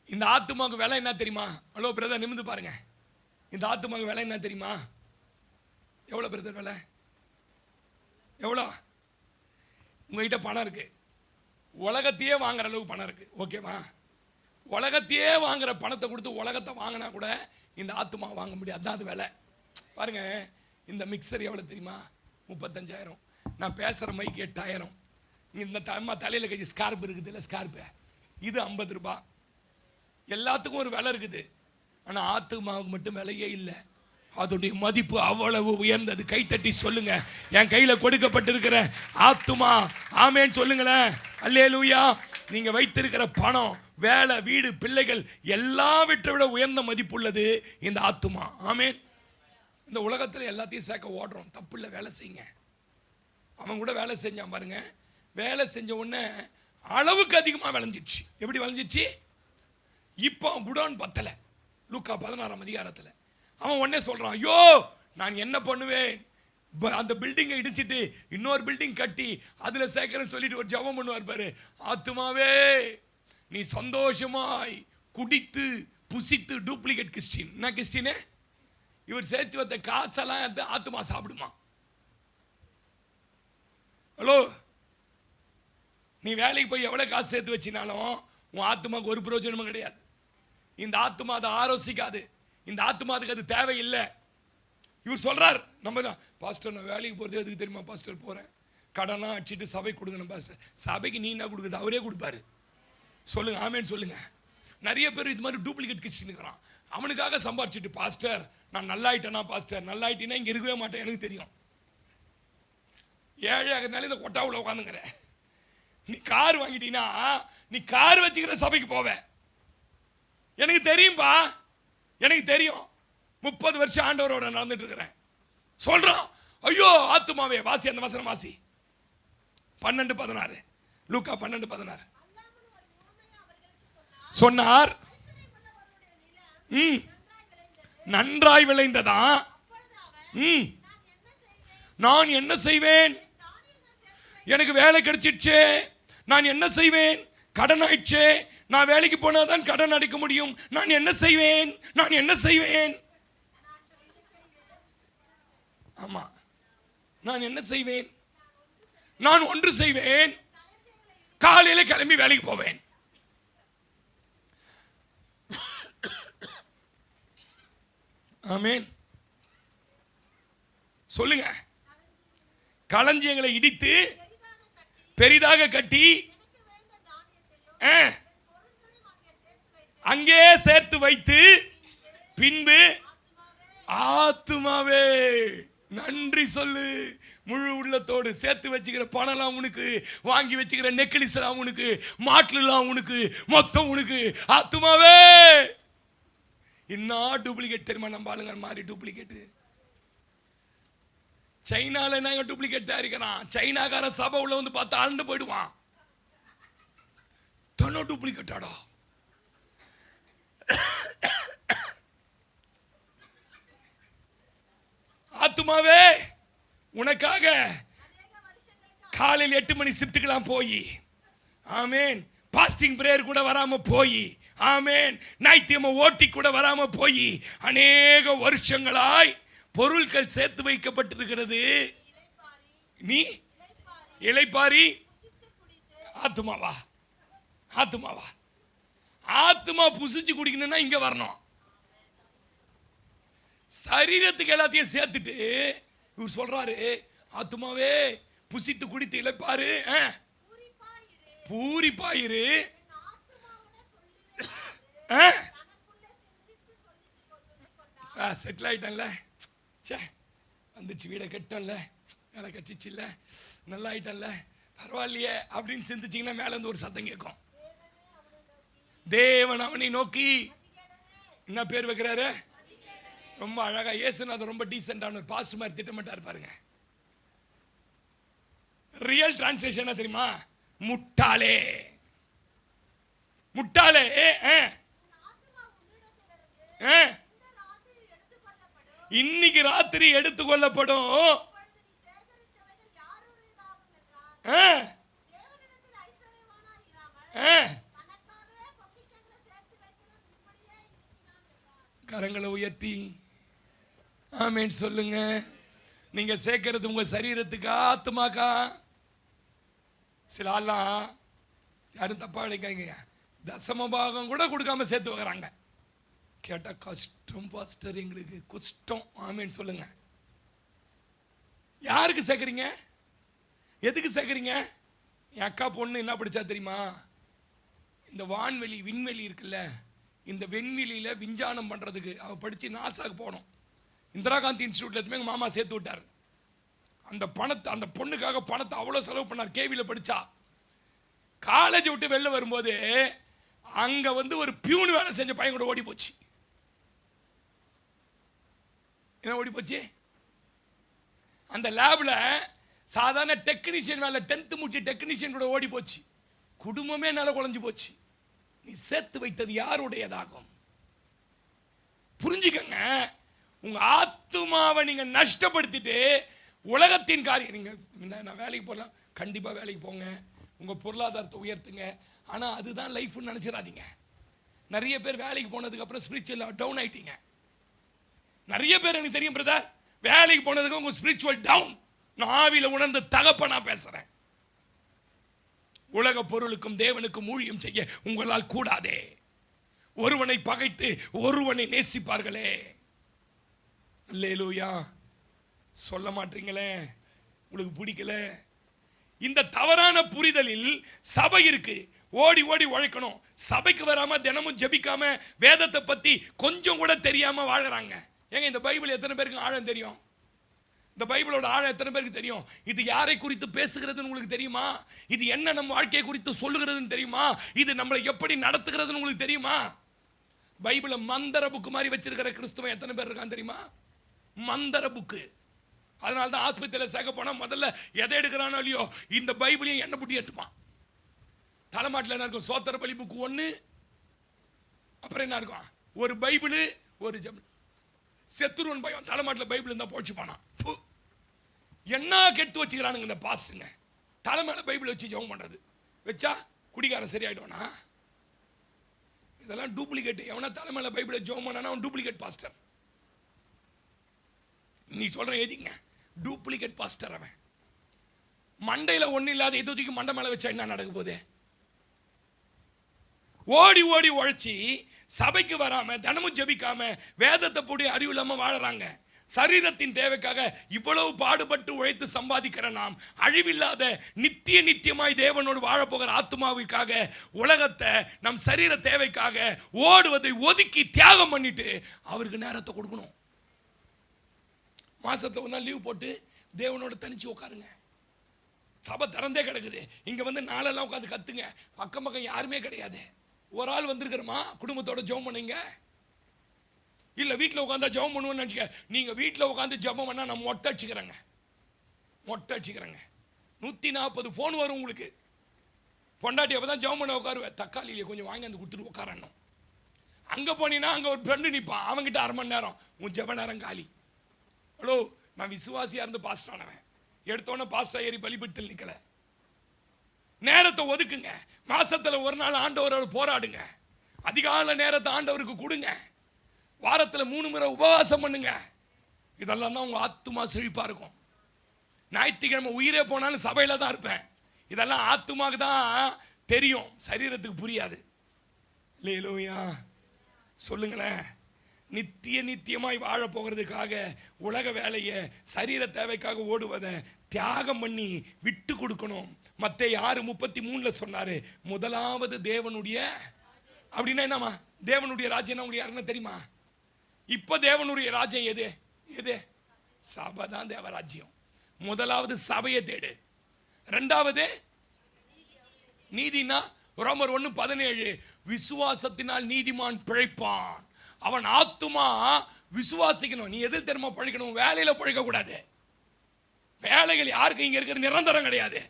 இந்த ஆத்துமாவுக்கு விலை என்ன தெரியுமா? ஹலோ பிரதர், நிமிந்து பாருங்க. இந்த ஆத்துமாவுக்கு விலை என்ன தெரியுமா? எவ்வளோ பிரதர் விலை? எவ்வளோ? உங்ககிட்ட பணம் இருக்கு, உலகத்தையே வாங்குற அளவுக்கு பணம் இருக்கு, ஓகேவா? உலகத்தையே வாங்குற பணத்தை கொடுத்து உலகத்தை வாங்கினா கூட இந்த ஆத்துமா வாங்க முடியாது. அதான் அது விலை. பாருங்க, இந்த மிக்சர் எவ்வளோ தெரியுமா? 35,000. நான் பேசுகிற மைக்கு 8,000. இந்த தலையில் கட்சி ஸ்கார்ப் இருக்குது இல்லை, ஸ்கார்ப்பு இது 50 ரூபாய். எல்லாத்துக்கும் ஒரு விலை இருக்குது. ஆனால் ஆத்துமாவுக்கு மட்டும் விலையே இல்லை. அதோடைய மதிப்பு அவ்வளவு உயர்ந்தது. கைத்தட்டி சொல்லுங்க, என் கையில் கொடுக்கப்பட்டிருக்கிற ஆத்துமா. ஆமேன் சொல்லுங்களேன். அல்லேலூயா. நீங்க வைத்திருக்கிற பணம், வேலை, வீடு, பிள்ளைகள் எல்லாவற்றை விட உயர்ந்த மதிப்புள்ளது இந்த ஆத்துமா. ஆமேன். இந்த உலகத்தில் எல்லாத்தையும் சேர்க்க ஓடுறோம், தப்பு இல்லை, வேலை செய்யுங்க. அவன் கூட வேலை செஞ்சான் பாருங்க, வேலை செஞ்ச உடனே அளவுக்கு அதிகமாக விளைஞ்சிடுச்சு. எப்படி விளைஞ்சிடுச்சு? இப்போ குடோன் பத்தலை. லூக்கா 16ஆம் அதிகாரத்தில் அவன் உடனே சொல்றான், ஐயோ நான் என்ன பண்ணுவேன், அந்த பில்டிங்கை இடிச்சிட்டு இன்னொரு பில்டிங் கட்டி அதில் சேர்க்கிறேன்னு சொல்லிட்டு ஒரு ஜெபம் பண்ணுவார் பாரு. ஆத்துமாவே நீ சந்தோஷமாய் குடித்து புசித்து. Duplicate Christian. என்ன கிறிஸ்டினே? இவர் சேர்த்து வைத்த காசெல்லாம் ஆத்துமா சாப்பிடுமா? ஹலோ, நீ வேலைக்கு போய் எவ்வளோ காசு சேர்த்து வச்சினாலும் உன் ஆத்துமாவுக்கு ஒரு பிரயோஜனமும் கிடையாது. இந்த ஆத்துமா அதை ஆரோசிக்காது, இந்த ஆத்துமாதுக்கு அது தேவையில்லை. இவர் சொல்றார், நம்ம பாஸ்டர் நான் வேலைக்கு போறது எதுக்கு தெரியுமா பாஸ்டர், போறேன் கடனா அடிச்சுட்டு சபை கொடுக்கணும் பாஸ்டர். சபைக்கு நீ என்ன கொடுக்குறது, அவரே கொடுப்பாரு. சொல்லுங்க ஆமேன்னு சொல்லுங்க. நிறைய பேர் இது மாதிரி டூப்ளிகேட் கிறிஸ்டின் இருக்கிறான். அவனுக்காக சம்பாரிச்சுட்டு பாஸ்டர் நான் நல்லாயிட்டேனா பாஸ்டர், நல்லாயிட்டேன்னா இங்கே இருக்கவே மாட்டேன், எனக்கு தெரியும். ஏழையாகிறதுனால இந்த கொட்டாவில் உட்காந்துங்கிற. நீ கார் வாங்கிட்டீங்கன்னா நீ கார் வச்சுக்கிற சபைக்கு போவ. எனக்கு தெரியும்பா, எனக்கு தெரியும். 30 வருஷம் ஆண்டவரோட நடந்துட்டு இருக்கிறேன். சொல்றான், ஐயோ ஆத்துமாவே வாசி, அந்த வசனம் வாசி 12:16, லூக்கா 12:16. சொன்னார், நன்றாய் விளைந்ததா, நான் என்ன செய்வேன், எனக்கு வேலை கிடைச்சிடுச்சே, நான் என்ன செய்வேன், கடன் ஆயிடுச்சே, நான் வேலைக்கு போனாதான் கடன் அடைக்க முடியும், நான் என்ன செய்வேன், நான் என்ன செய்வேன். ஆமா, நான் என்ன செய்வேன், நான் ஒன்று செய்வேன், காலையில கிளம்பி வேலைக்கு போவேன். ஆமென் சொல்லுங்க. களஞ்சியங்களை இடித்து பெரிதாக கட்டி அங்கே சேர்த்து வைத்து பின்பு ஆத்துமாவே நன்றி சொல்லு. முழு உள்ளத்தோடு சேர்த்து வச்சுக்கிற பணம்லாம் உனக்கு, வாங்கி வச்சுக்கிற நெக்லஸ் எல்லாம் உனக்கு, மாட்டுலாம் உனக்கு, மொத்தம் உனக்கு. ஆத்துமாவே என்ன டூப்ளிகேட் தெரியுமா நம்ம ஆளுங்க மாதிரி டூப்ளிகேட். சைனால நாங்க டூப்ளிகேட் தயாரிக்கிறான். சைனாக்கார சபை உள்ள வந்து பார்த்து ஆண்டு போயிடுவான். தன்னோ டூப்ளிகேட்டாடா. ஆத்துமாவே உனக்காக காலையில் 8 மணி ஷிஃப்ட்டுக்கெல்லாம் போய், ஆமேன், பாஸ்டிங் பிரேயர் கூட வராம போய், ஆமேன், ஞாயிற்றுக்கிழமை ஓட்டி கூட வராம போய் அநேக வருஷங்களாய் பொருட்கள் சேர்த்து வைக்கப்பட்டிருக்கிறது. நீ இளைப்பாரி ஆத்துமாவா, ஆத்துமாவா, ஆத்துமா புசிச்சு குடிக்கணும்னா இங்க வரணும். சரீரத்துக்கு எல்லாத்தையும் சேர்த்துட்டு இவர் சொல்றாரு, ஆத்துமாவே புசித்து குடித்து இளைப்பாரு, பூரிப்பாயிரு. செட்டில் ஆயிட்டேன்ல, சே வந்துச்சு, வீடை கட்டல, வேலை கட்டிச்சு இல்லை, நல்லா ஆயிட்டேன்ல, பரவாயில்லையே அப்படின்னு சிந்திச்சிங்கன்னா மேலே இருந்து ஒரு சத்தம் கேட்கும். தேவன் அவனை நோக்கி என்ன பேர் வைக்கிறாரு, ரொம்ப அழகா. இயேசுநாதர் ரொம்ப டீசென்டான ஒரு பாஸ்ட் மாதிரி திட்டமிட்டா இருப்பாருங்க. ரியல் டிரான்ஸ்லேஷன் தெரியுமா, முட்டாளே, முட்டாளே, இன்னைக்கு ராத்திரி எடுத்துக்கொள்ளப்படும். கரங்களை உயர்த்தி ஆமேன் சொல்லுங்க. நீங்க சேர்க்கிறது உங்க சரீரத்துக்கா ஆத்துமாக்கா? சில ஆள்லாம் யாரும் தப்பா நினைக்காங்க, தசம பாகம் கூட கொடுக்காம சேர்த்து வைக்கிறாங்க. கேட்டா கஷ்டம் பாஸ்டர், எங்களுக்கு கஷ்டம். ஆமேன்னு சொல்லுங்க. யாருக்கு சேர்க்குறீங்க, எதுக்கு சேர்க்குறீங்க? என் அக்கா பொண்ணு என்ன படிச்சா தெரியுமா, இந்த வான்வெளி விண்வெளி இருக்குல்ல, இந்த விண்வெளியில விஞ்ஞானம் பண்றதுக்கு அவ படிச்சு நாசாக்கு போனோம். இந்திரா காந்தி இன்ஸ்டியூட்ல எதுவுமே எங்கள் மாமா சேர்த்து விட்டார். அந்த பணத்தை, அந்த பொண்ணுக்காக பணத்தை அவ்வளோ செலவு பண்ணார். கேவியில் படித்தா. காலேஜ் விட்டு வெளில வரும்போது அங்கே வந்து ஒரு பியூன் வேலை செஞ்ச பையன் கூட ஓடி போச்சு. என்ன ஓடி போச்சு? அந்த லேபில் சாதாரண டெக்னீஷியன் வேலை 10th முடிச்சு டெக்னீஷியன் கூட ஓடி போச்சு. குடும்பமே நல்ல குழஞ்சு போச்சு. நீ சேர்த்து வைத்தது யாருடையதாகும்? புரிஞ்சுக்கங்க. உங்க ஆத்துமாவை நீங்க நஷ்டப்படுத்திட்டு உலகத்தின் காரியம், நீங்க நான் வேலைக்கு போகலாம், கண்டிப்பா வேலைக்கு போங்க, உங்க பொருளாதாரத்தை உயர்த்துங்க, ஆனா அதுதான் லைஃப்னு நினைச்சிடாதீங்க. நிறைய பேர் வேலைக்கு போனதுக்கு அப்புறம் ஸ்பிரிச்சுவல் டவுன் ஆயிட்டீங்க. நிறைய பேர் எனக்கு தெரியும் பிரதர், வேலைக்கு போனதுக்கு உங்க ஸ்பிரிச்சுவல் டவுன். நான் ஆவியில உணர்ந்து தகப்பனா பேசுறேன். உலக பொருளுக்கும் தேவனுக்கும் ஊழியம் செய்ய உங்களால் கூடாதே. ஒருவனை பகைத்து ஒருவனை நேசிப்பார்களே. அல்லேலூயா. சொல்ல மாட்டீங்களே, உங்களுக்கு பிடிக்கல. இந்த தவறான புரிதலில் சபை இருக்கு. ஓடி ஓடி உழைக்கணும். சபைக்கு வராம தினமும் ஜெபிக்காம வேதத்தை பத்தி கொஞ்சம் கூட தெரியாம வாழறாங்க. ஏங்க இந்த பைபிள் எத்தனை பேருக்கு ஆழம் தெரியும்? இந்த பைபிளோட ஆழம் எத்தனை பேருக்கு தெரியும்? இது யாரை குறித்து பேசுகிறதுன்னு உங்களுக்கு தெரியுமா? இது என்ன நம்ம வாழ்க்கையை குறித்து சொல்லுகிறதுன்னு தெரியுமா? இது நம்மளை எப்படி நடத்துகிறதுன்னு உங்களுக்கு தெரியுமா? பைபிளை மந்திர புக்கு மாதிரி வச்சிருக்கிற கிறிஸ்துவன் எத்தனை பேர் இருக்கான் தெரியுமா? மந்திர புக்கு. அதனால தான் ஆஸ்பத்திரியில் சேர்க்க போனா முதல்ல எதை எடுக்கிறானோ இல்லையோ இந்த பைபிளையும் எண்ணெய் புட்டி எடுத்துப்பான். தலைமாட்டில் என்ன இருக்கும்? சோத்திர பலி புக்கு ஒன்று, அப்புறம் என்ன இருக்கும்? ஒரு பைபிள், ஒரு செத்துருவன் பயம். தலைமாட்டில் பைபிள் இருந்தால் போச்சுப்பானா. என்ன கெட்டு வச்சுக்கிறானுங்க இந்த பாஸ்டுங்க. தலைமையில பைபிள் வச்சு ஜெபம் பண்றது. வச்சா குடிகாரன் சரியாயிடுவானா? இதெல்லாம் டூப்ளிகேட். எவனா தலைமையில பைபிளை ஜெபம் பண்ணானா அவன் டூப்ளிகேட் பாஸ்டர். நீ சொல்ற எதிங்க டூப்ளிகேட் பாஸ்டர். அவன் மண்டையில் ஒன்றும் இல்லாத எதுக்கு மண்டை மேலே வச்சா என்ன நடக்க போகுது? ஓடி ஓடி உழைச்சி சபைக்கு வராம தினமும் ஜெபிக்காம வேதத்தை போடி அறிவு இல்லாம வாழறாங்க. சரீரத்தின் தேவைக்காக இவ்வளவு பாடுபட்டு உழைத்து சம்பாதிக்கிற நாம் அழிவில்லாத நித்தியமாய் தேவனோடு வாழப்போகிற ஆத்மாவுக்காக உலகத்தை நம் சரீர தேவைக்காக ஓடுவதை ஒதுக்கி தியாகம் பண்ணிட்டு அவருக்கு நேரத்தை கொடுக்கணும். மாசத்துல ஒரு நாள் லீவ் போட்டு தேவனோட தனிச்சு உட்காருங்க. சபை திறந்தே கிடக்குது. இங்க வந்து நாளெல்லாம் உட்காந்து கத்துங்க. பக்கம் பக்கம் யாருமே கிடையாது. ஒரு ஆள் வந்திருக்கிறோமா குடும்பத்தோட ஜெபம் பண்ணுங்க. இல்ல வீட்டில் உட்காந்தா ஜெபம் பண்ணுவோன்னு நினைச்சுக்க. நீங்க வீட்டில் உட்காந்து ஜெபம் பண்ணா நான் மொட்டை அடிச்சுக்கிறேங்க. 140 ஃபோன் வரும் உங்களுக்கு. பொண்டாட்டி அப்பதான் ஜெபம் பண்ண உட்காருவேன். தக்காளியில கொஞ்சம் வாங்கி அந்த கொடுத்துட்டு உட்காரணும். அங்க போனீங்கன்னா அங்க ஒரு ஃப்ரெண்டு நிற்பான். அவங்ககிட்ட 1/2 மணி நேரம் உன் ஜெப நேரம் காலி. ஹலோ, நான் விசுவாசியா இருந்து பாஸ்ட் ஆனவன். எடுத்தோன்னே பாஸ்டா ஏறி பலிபீடத்தில் நிக்கல. நேரத்தை ஒதுக்குங்க. மாசத்துல ஒரு நாள் ஆண்டவரோடு போராடுங்க. அதிகால நேரத்தை ஆண்டவருக்கு கொடுங்க. வாரத்தில் 3 முறை உபவாசம் பண்ணுங்க. இதெல்லாம் தான் உங்க ஆத்துமா செழிப்பா இருக்கும். ஞாயிற்றுக்கிழமை உயிரே போனாலும் சபையில தான் இருப்பேன். இதெல்லாம் ஆத்துமாக்கு தான் தெரியும், சரீரத்துக்கு புரியாது. அல்லேலூயா. சொல்லுங்களேன். நித்தியமாய் வாழ போகிறதுக்காக உலக வேலையை சரீர தேவைக்காக ஓடுவதை தியாகம் பண்ணி விட்டு கொடுக்கணும். மத்தேயு 6:33 சொன்னாரு, முதலாவது தேவனுடைய. அப்படின்னா என்னமா? தேவனுடைய ராஜ்யம் உங்களுக்கு யாருன்னு தெரியுமா? இப்ப தேவனுடைய ராஜ்யம் எது? எது? சபை தான் தேவராஜ்யம். முதலாவது சபையை தேடு. இரண்டாவது நீதினா ரோமர் 1:17 விசுவாசத்தினால் நீதிமான் பிழைப்பான். அவன் ஆத்துமா விசுவாசிக்கணும். நீ எதில் தெரியுமா பழைக்கணும்? வேலையில பழைக்க கூடாது. வேலைகள் யாருக்கு இங்க இருக்கிற நிரந்தரம் கிடையாது.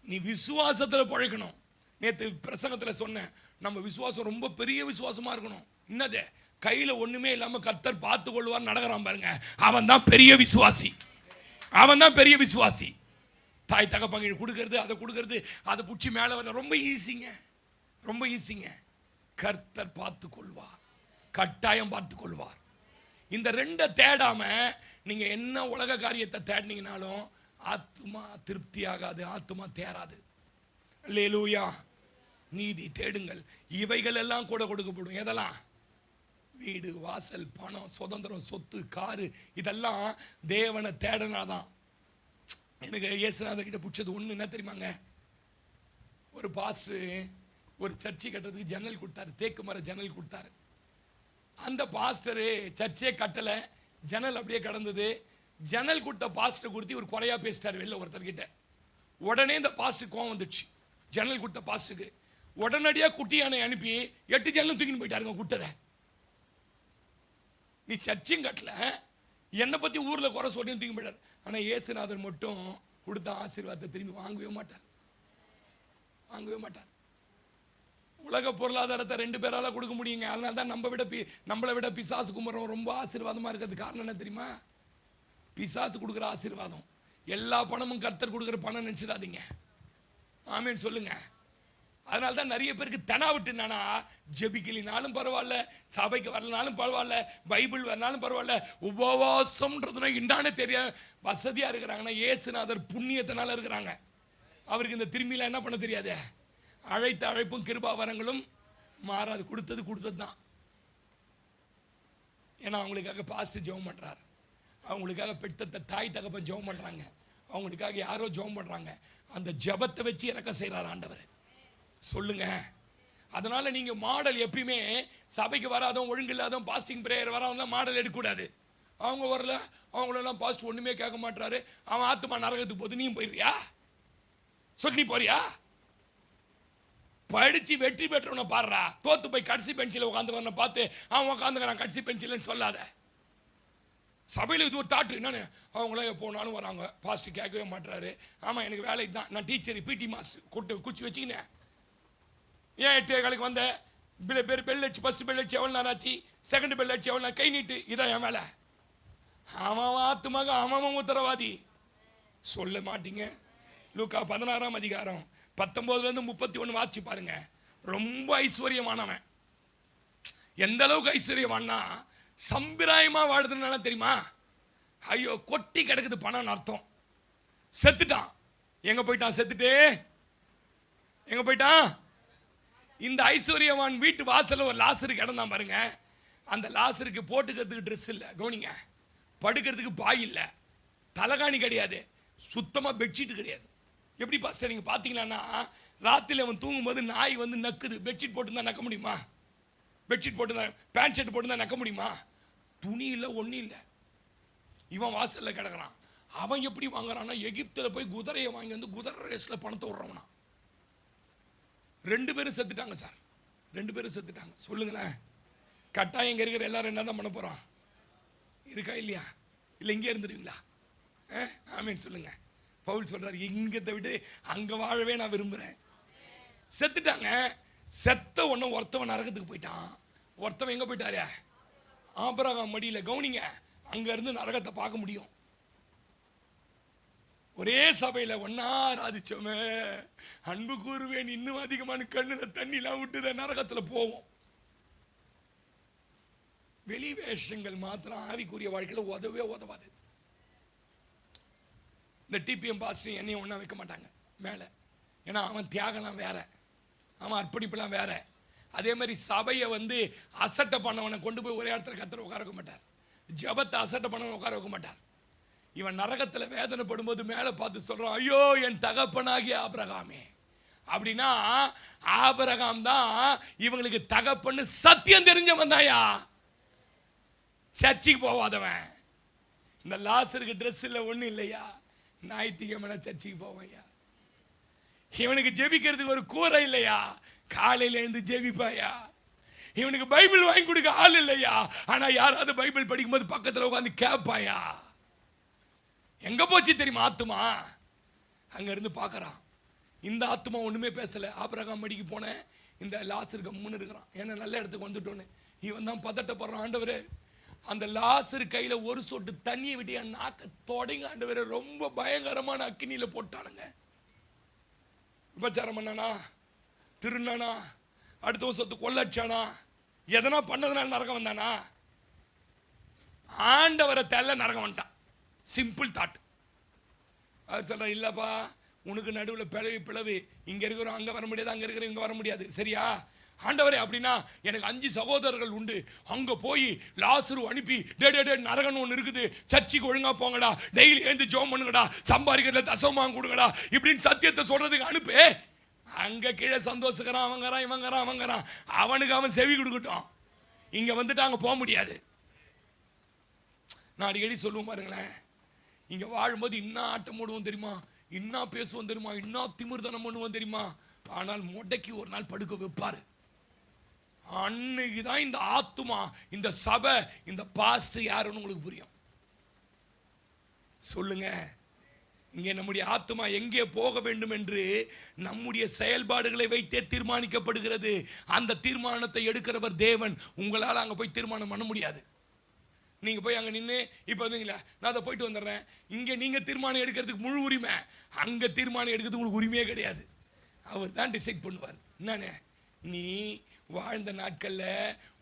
நீ விசுவாசத்துல பழைக்கணும். நேற்று பிரசங்கத்துல சொன்னேன், நம்ம விசுவாசம் ரொம்ப பெரிய விசுவாசமா இருக்கணும். என்னது? கையில ஒண்ணுமே இல்லாம கர்த்தர் பார்த்து கொள்வார் நடக்கிறான் பாருங்க, அவன் தான் பெரிய விசுவாசி. அவன் தான் பெரிய விசுவாசி. தாய் தகப்பங்க கொடுக்கறது, அதை கொடுக்கறது, அதை புடிச்சு மேலே வர ரொம்ப ஈஸிங்க, ரொம்ப ஈஸிங்க. கர்த்தர் பார்த்து கொள்வார், கட்டாயம் பார்த்து கொள்வார். இந்த ரெண்டை தேடாம நீங்க என்ன உலக காரியத்தை தேடினீங்கனாலும் ஆத்மா திருப்தி ஆகாது, ஆத்மா தேராது. அல்லேலூயா. நீதி தேடுங்கள், இவைகள் எல்லாம் கூட கொடுக்கப்படும். எதெல்லாம்? வீடு, வாசல், பணம், சுதந்திரம், சொத்து, காரு, இதெல்லாம் தேவனை தேடனாதான். எனக்கு இயேசுநாதர் கிட்ட பிடிச்சது ஒண்ணு என்ன தெரியுமாங்க? ஒரு பாஸ்டர் ஒரு சர்ச்சை கட்டுறதுக்கு ஜன்னல் கொடுத்தாரு, தேக்கு மர ஜன்னல் கொடுத்தாரு. அந்த பாஸ்டரு சர்ச்சே கட்டலை, ஜன்னல் அப்படியே கடந்தது. ஜன்னல் கொடுத்த பாஸ்டர் கொடுத்து ஒரு குறையா பேசிட்டார் வெளில ஒருத்தர்கிட்ட. உடனே இந்த பாஸ்டர் கோவம் வந்துடுச்சு ஜன்னல் கொடுத்த பாஸ்டருக்கு. உடனடியாக குட்டியானை அனுப்பி 8 ஜன்னலும் தூக்கின்னு போயிட்டாருங்க குட்டரை. நீ சர்ச்சையும் கட்டல, என்னை பத்தி ஊர்ல குறை சொல்லி தூக்கி போயிட்டார். ஆனா இயேசுநாதர் மட்டும் கொடுத்த ஆசீர்வாதத்தை திரும்பி வாங்கவே மாட்டார், வாங்கவே மாட்டார். உலக பொருளாதாரத்தை 2 பேரால கொடுக்க முடியுங்க. அதனால தான் நம்மளை விட பிசாசு குமரம் ரொம்ப ஆசீர்வாதமா இருக்கிறது காரணம் என்ன தெரியுமா? பிசாசு கொடுக்குற ஆசீர்வாதம். எல்லா பணமும் கர்த்தர் கொடுக்குற பணம் நினைச்சிடாதீங்க. ஆமேன்னு சொல்லுங்க. அதனால தான் நிறைய பேருக்கு தெனாவிட்டு என்னன்னா, ஜெபிக்கலினாலும் பரவாயில்ல, சபைக்கு வரலனாலும் பரவாயில்ல, பைபிள் வரனாலும் பரவாயில்ல, உபவாசம்ன்றதுனா இண்டானே தெரிய வசதியா இருக்கிறாங்கன்னா இயேசுநாதர் புண்ணியத்தினால இருக்கிறாங்க. அவருக்கு இந்த திரும்பிலாம் என்ன பண்ண தெரியாது. அழைத்த அழைப்பும் கிருபா வரங்களும் மாறாது. கொடுத்தது தான். ஏன்னா அவங்களுக்காக பாஸ்டர் ஜெபம் பண்றாரு, அவங்களுக்காக பெத்த தாய் தகப்பன் ஜெபம் பண்றாங்க, அவங்களுக்காக யாரோ ஜெபம் பண்றாங்க. அந்த ஜெபத்தை வச்சு இறக்க செய்யறாரு ஆண்டவர். சொல்லுங்க. அதனால நீங்க மாடல் எப்பயுமே சபைக்கு வராதவன், ஒழுங்கு இல்லாதவன், பாஸ்டிங் பிரேயர் வரவன் மாடல் எடுக்கக்கூடாது. அவங்க வரல, அவங்களெல்லாம் பாஸ்ட் ஒண்ணுமே கேட்க மாட்டாரு, அவன் ஆத்துமா நரகத்துக்கு போது, நீயும் போயிருவியா? சொல்லி போறியா? படிச்சு வெற்றி பெற்றவனை பாடுறா, தோத்து போய் கடைசி பெஞ்சில் உட்காந்துவன பார்த்து அவன் உட்காந்துக்கிறான் கடைசி பெஞ்சில்னு சொல்லாத. சபையில் இது ஒரு தாட்டு. என்னன்னு அவங்களாம் எப்போனாலும் வராங்க, பாஸ்ட் கேட்கவே மாட்டாரு. ஆமாம் எனக்கு வேலை தான், நான் டீச்சர், பிடி மாஸ்டர் குச்சி வச்சுக்கினேன். ஏன் 8:15 வந்தேன், பெல் அடிச்சு, ஃபர்ஸ்ட் பெல் அடிச்சு எவ்வளோ நேரம் ஆச்சு, செகண்ட் பெல் அடிச்சு எவ்வளோ, கை நீட்டு, இதான் என் வேலை. அவன் ஆத்துமாக அவன் உத்தரவாதி. சொல்ல மாட்டீங்க. லூக்கா 16ஆம் அதிகாரம் 19 31 வாட்சி பாருங்க. ரொம்ப ஐஸ்வர்யமானவன். எந்த அளவுக்கு ஐஸ்வர்யமானா சம்பிராயமா வாழ்றதுனால தெரியுமா? ஐயோ கொட்டி கிடக்குது பணம் அர்த்தம். செத்துட்டான். எங்க போயிட்டான்? செத்துட்டு எங்க போயிட்டான்? இந்த ஐஸ்வர்யவான் வீட்டு வாசல்ல ஒரு லாசரு கிடந்தான் பாருங்க. அந்த லாசருக்கு போட்டுக்கிறதுக்கு ட்ரெஸ் இல்லை, கவனிங்க, படுக்கிறதுக்கு பாய் இல்லை, தலகாணி கிடையாது, சுத்தமாக பெட்ஷீட் கிடையாது. எப்படி பாஸ்டர் நீங்கள் பார்த்தீங்கன்னா, ராத்திரியில் அவன் தூங்கும்போது நாய் வந்து நக்குது. பெட்ஷீட் போட்டுருந்தா நக்க முடியுமா? பெட்ஷீட் போட்டுருந்தா, பேண்ட் ஷர்ட் போட்டுருந்தா நக்க முடியுமா? துணி இல்லை, ஒன்றும் இல்லை. இவன் வாசலில் கிடக்கிறான். அவன் எப்படி வாங்குறான்னா, எகிப்தில் போய் குதிரையை வாங்கி வந்து குதிரை ரேஸில் பணத்தை விடுறவனா. 2 பேரும் செத்துட்டாங்க சார், 2 பேரும் செத்துட்டாங்க. சொல்லுங்களேன், கட்டாயம் இங்கே இருக்கிற எல்லாரும் என்ன தான் பண்ண போகிறோம்? இருக்கா இல்லையா? இல்லை இங்கே இருந்துருவீங்களா? ஆமீன் சொல்லுங்க. பவுல் சொல்றாரு, இங்கத்தை விட்டு அங்கே வாழவே நான் விரும்புகிறேன். செத்துட்டாங்க. செத்த ஒன்றும் ஒருத்தவன் நரகத்துக்கு போயிட்டான். ஒருத்தவன் எங்கே போயிட்டாரு? ஆபிரகாம் மடியில். கவனிங்க, அங்கேருந்து நரகத்தை பார்க்க முடியும். ஒரே சபையில் ஒன்னா ஆராதிச்சோமே, அன்பு கூறுவேன் இன்னும் அதிகமான கண்ணில் தண்ணிலாம் விட்டுத நரகத்தில் போவோம். வெளி வேஷங்கள் மாத்திரம் ஆவிக்குரிய வாழ்க்கையில் உதவே உதவாது. இந்த டிபிஎம் பாஸ்டர் என்னையும் ஒன்றா வைக்க மாட்டாங்க மேலே. ஏன்னா அவன் தியாகம்லாம் வேற, அவன் அர்ப்பணிப்புலாம் வேற. அதே மாதிரி சபையை வந்து அசட்டை பண்ணவனை கொண்டு போய் ஒரே இடத்துல கத்தரை உட்கார வைக்க மாட்டார். ஜபத்தை அசட்டை பண்ணவனை உட்கார வைக்க மாட்டார். இவன் நரகத்தில் வேதனைப்படும் போது மேலே பார்த்து சொல்றான், ஐயோ என் தகப்பனாகிய ஆபிரகாமே. அப்படின்னா ஆபிரகாம் தான் இவங்களுக்கு தகப்பன்னு சத்தியம் தெரிஞ்சவன் தாயா, சர்ச்சுக்கு போவாதவன். இந்த லாசருக்கு ட்ரெஸ் இல்லை, ஒன்றும் இல்லையா, ஞாயிற்றுக்கிழமை சர்ச்சுக்கு போவையா. இவனுக்கு ஜெபிக்கிறதுக்கு ஒரு கூரை இல்லையா, காலையில் எழுந்து ஜெபிப்பாயா. இவனுக்கு பைபிள் வாங்கி கொடுக்க ஆள் இல்லையா, ஆனா யாராவது பைபிள் படிக்கும்போது பக்கத்தில் உட்காந்து கேட்பாயா. எங்க போச்சு தெரியுமா ஆத்துமா? அங்க இருந்து பார்க்கறான். இந்த ஆத்துமா ஒண்ணுமே பேசல. ஆபிரகாம் மடிக்கு போனேன், இந்த லாசர் கம்முன்னு இருக்கிறான். ஏன்னா நல்ல இடத்துக்கு வந்துட்டோன்னு இவன் தான் பதட்டப்படுறான். ஆண்டவரே, அந்த லாசர் கையில ஒரு சொட்டு தண்ணியை விட்டு என் நாக்க தொடங்க ஆண்டவரே, ரொம்ப பயங்கரமான அக்கினியில போட்டானுங்க. விபச்சாரம் பண்ணானா, திருநானா, அடுத்த சொத்து கொள்ளச்சானா, எதனா பண்ணதுனால நரகம் வந்தானா? ஆண்டவரை தெல்ல நரகம் வந்துட்டான். Simple thought. அவர் சொல்ற, இல்லப்பா உனக்கு நடுவில் பிளவு, இங்க இருக்கிறோம் அங்க வர முடியாது, அங்க இருக்கிற இங்க வர முடியாது, சரியா? ஆண்டவரே, அப்படின்னா எனக்கு 5 சகோதரர்கள் உண்டு, அங்க போய் லாசரு அனுப்பி டே நரகன் ஒன்று இருக்குது, சர்ச்சுக்கு ஒழுங்கா போங்கடா, டெய்லி எழுந்து ஜெபம் பண்ணுங்கடா, சம்பாதிக்கிறதுல தசமாங்க கொடுங்கடா, இப்படின்னு சத்தியத்தை சொல்றதுக்கு அனுப்பு. அங்க கீழே சந்தோஷக்கிறான், அவங்கிறான் இவங்கிறான் அவங்கிறான், அவனுக்கு அவன் செவி கொடுக்கட்டும். இங்க வந்துட்டு அங்க போக முடியாது. நான் அடிக்கடி சொல்லுவோம் பாருங்களேன், இங்க வாழும்போது இன்னும் ஆட்டம் போடுவோம் தெரியுமா, இன்னும் பேசுவோம் தெரியுமா, இன்னும் திமிர்தனம் பண்ணுவோம் தெரியுமா, ஆனால் முடக்கி ஒரு நாள் படுக்க வைப்பாரு. அன்னைக்குதான் இந்த ஆத்துமா, இந்த சபை, இந்த பாஸ்ட் யாருன்னு உங்களுக்கு புரியும். சொல்லுங்க. இங்கே நம்முடைய ஆத்துமா எங்கே போக வேண்டும் என்று நம்முடைய செயல்பாடுகளை வைத்தே தீர்மானிக்கப்படுகிறது. அந்த தீர்மானத்தை எடுக்கிறவர் தேவன். உங்களால் அங்கே போய் தீர்மானம் பண்ண முடியாது. நீங்கள் போய் அங்கே நின்று இப்போ வந்தீங்களா, நான் அதை போயிட்டு வந்துடுறேன், இங்கே நீங்கள் தீர்மானம் எடுக்கிறதுக்கு முழு உரிமை, அங்கே தீர்மானம் எடுக்கிறதுக்கு உங்களுக்கு உரிமையே கிடையாது. அவர் தான் டிசைட் பண்ணுவார். என்னண்ணே நீ வாழ்ந்த நாட்கள்ல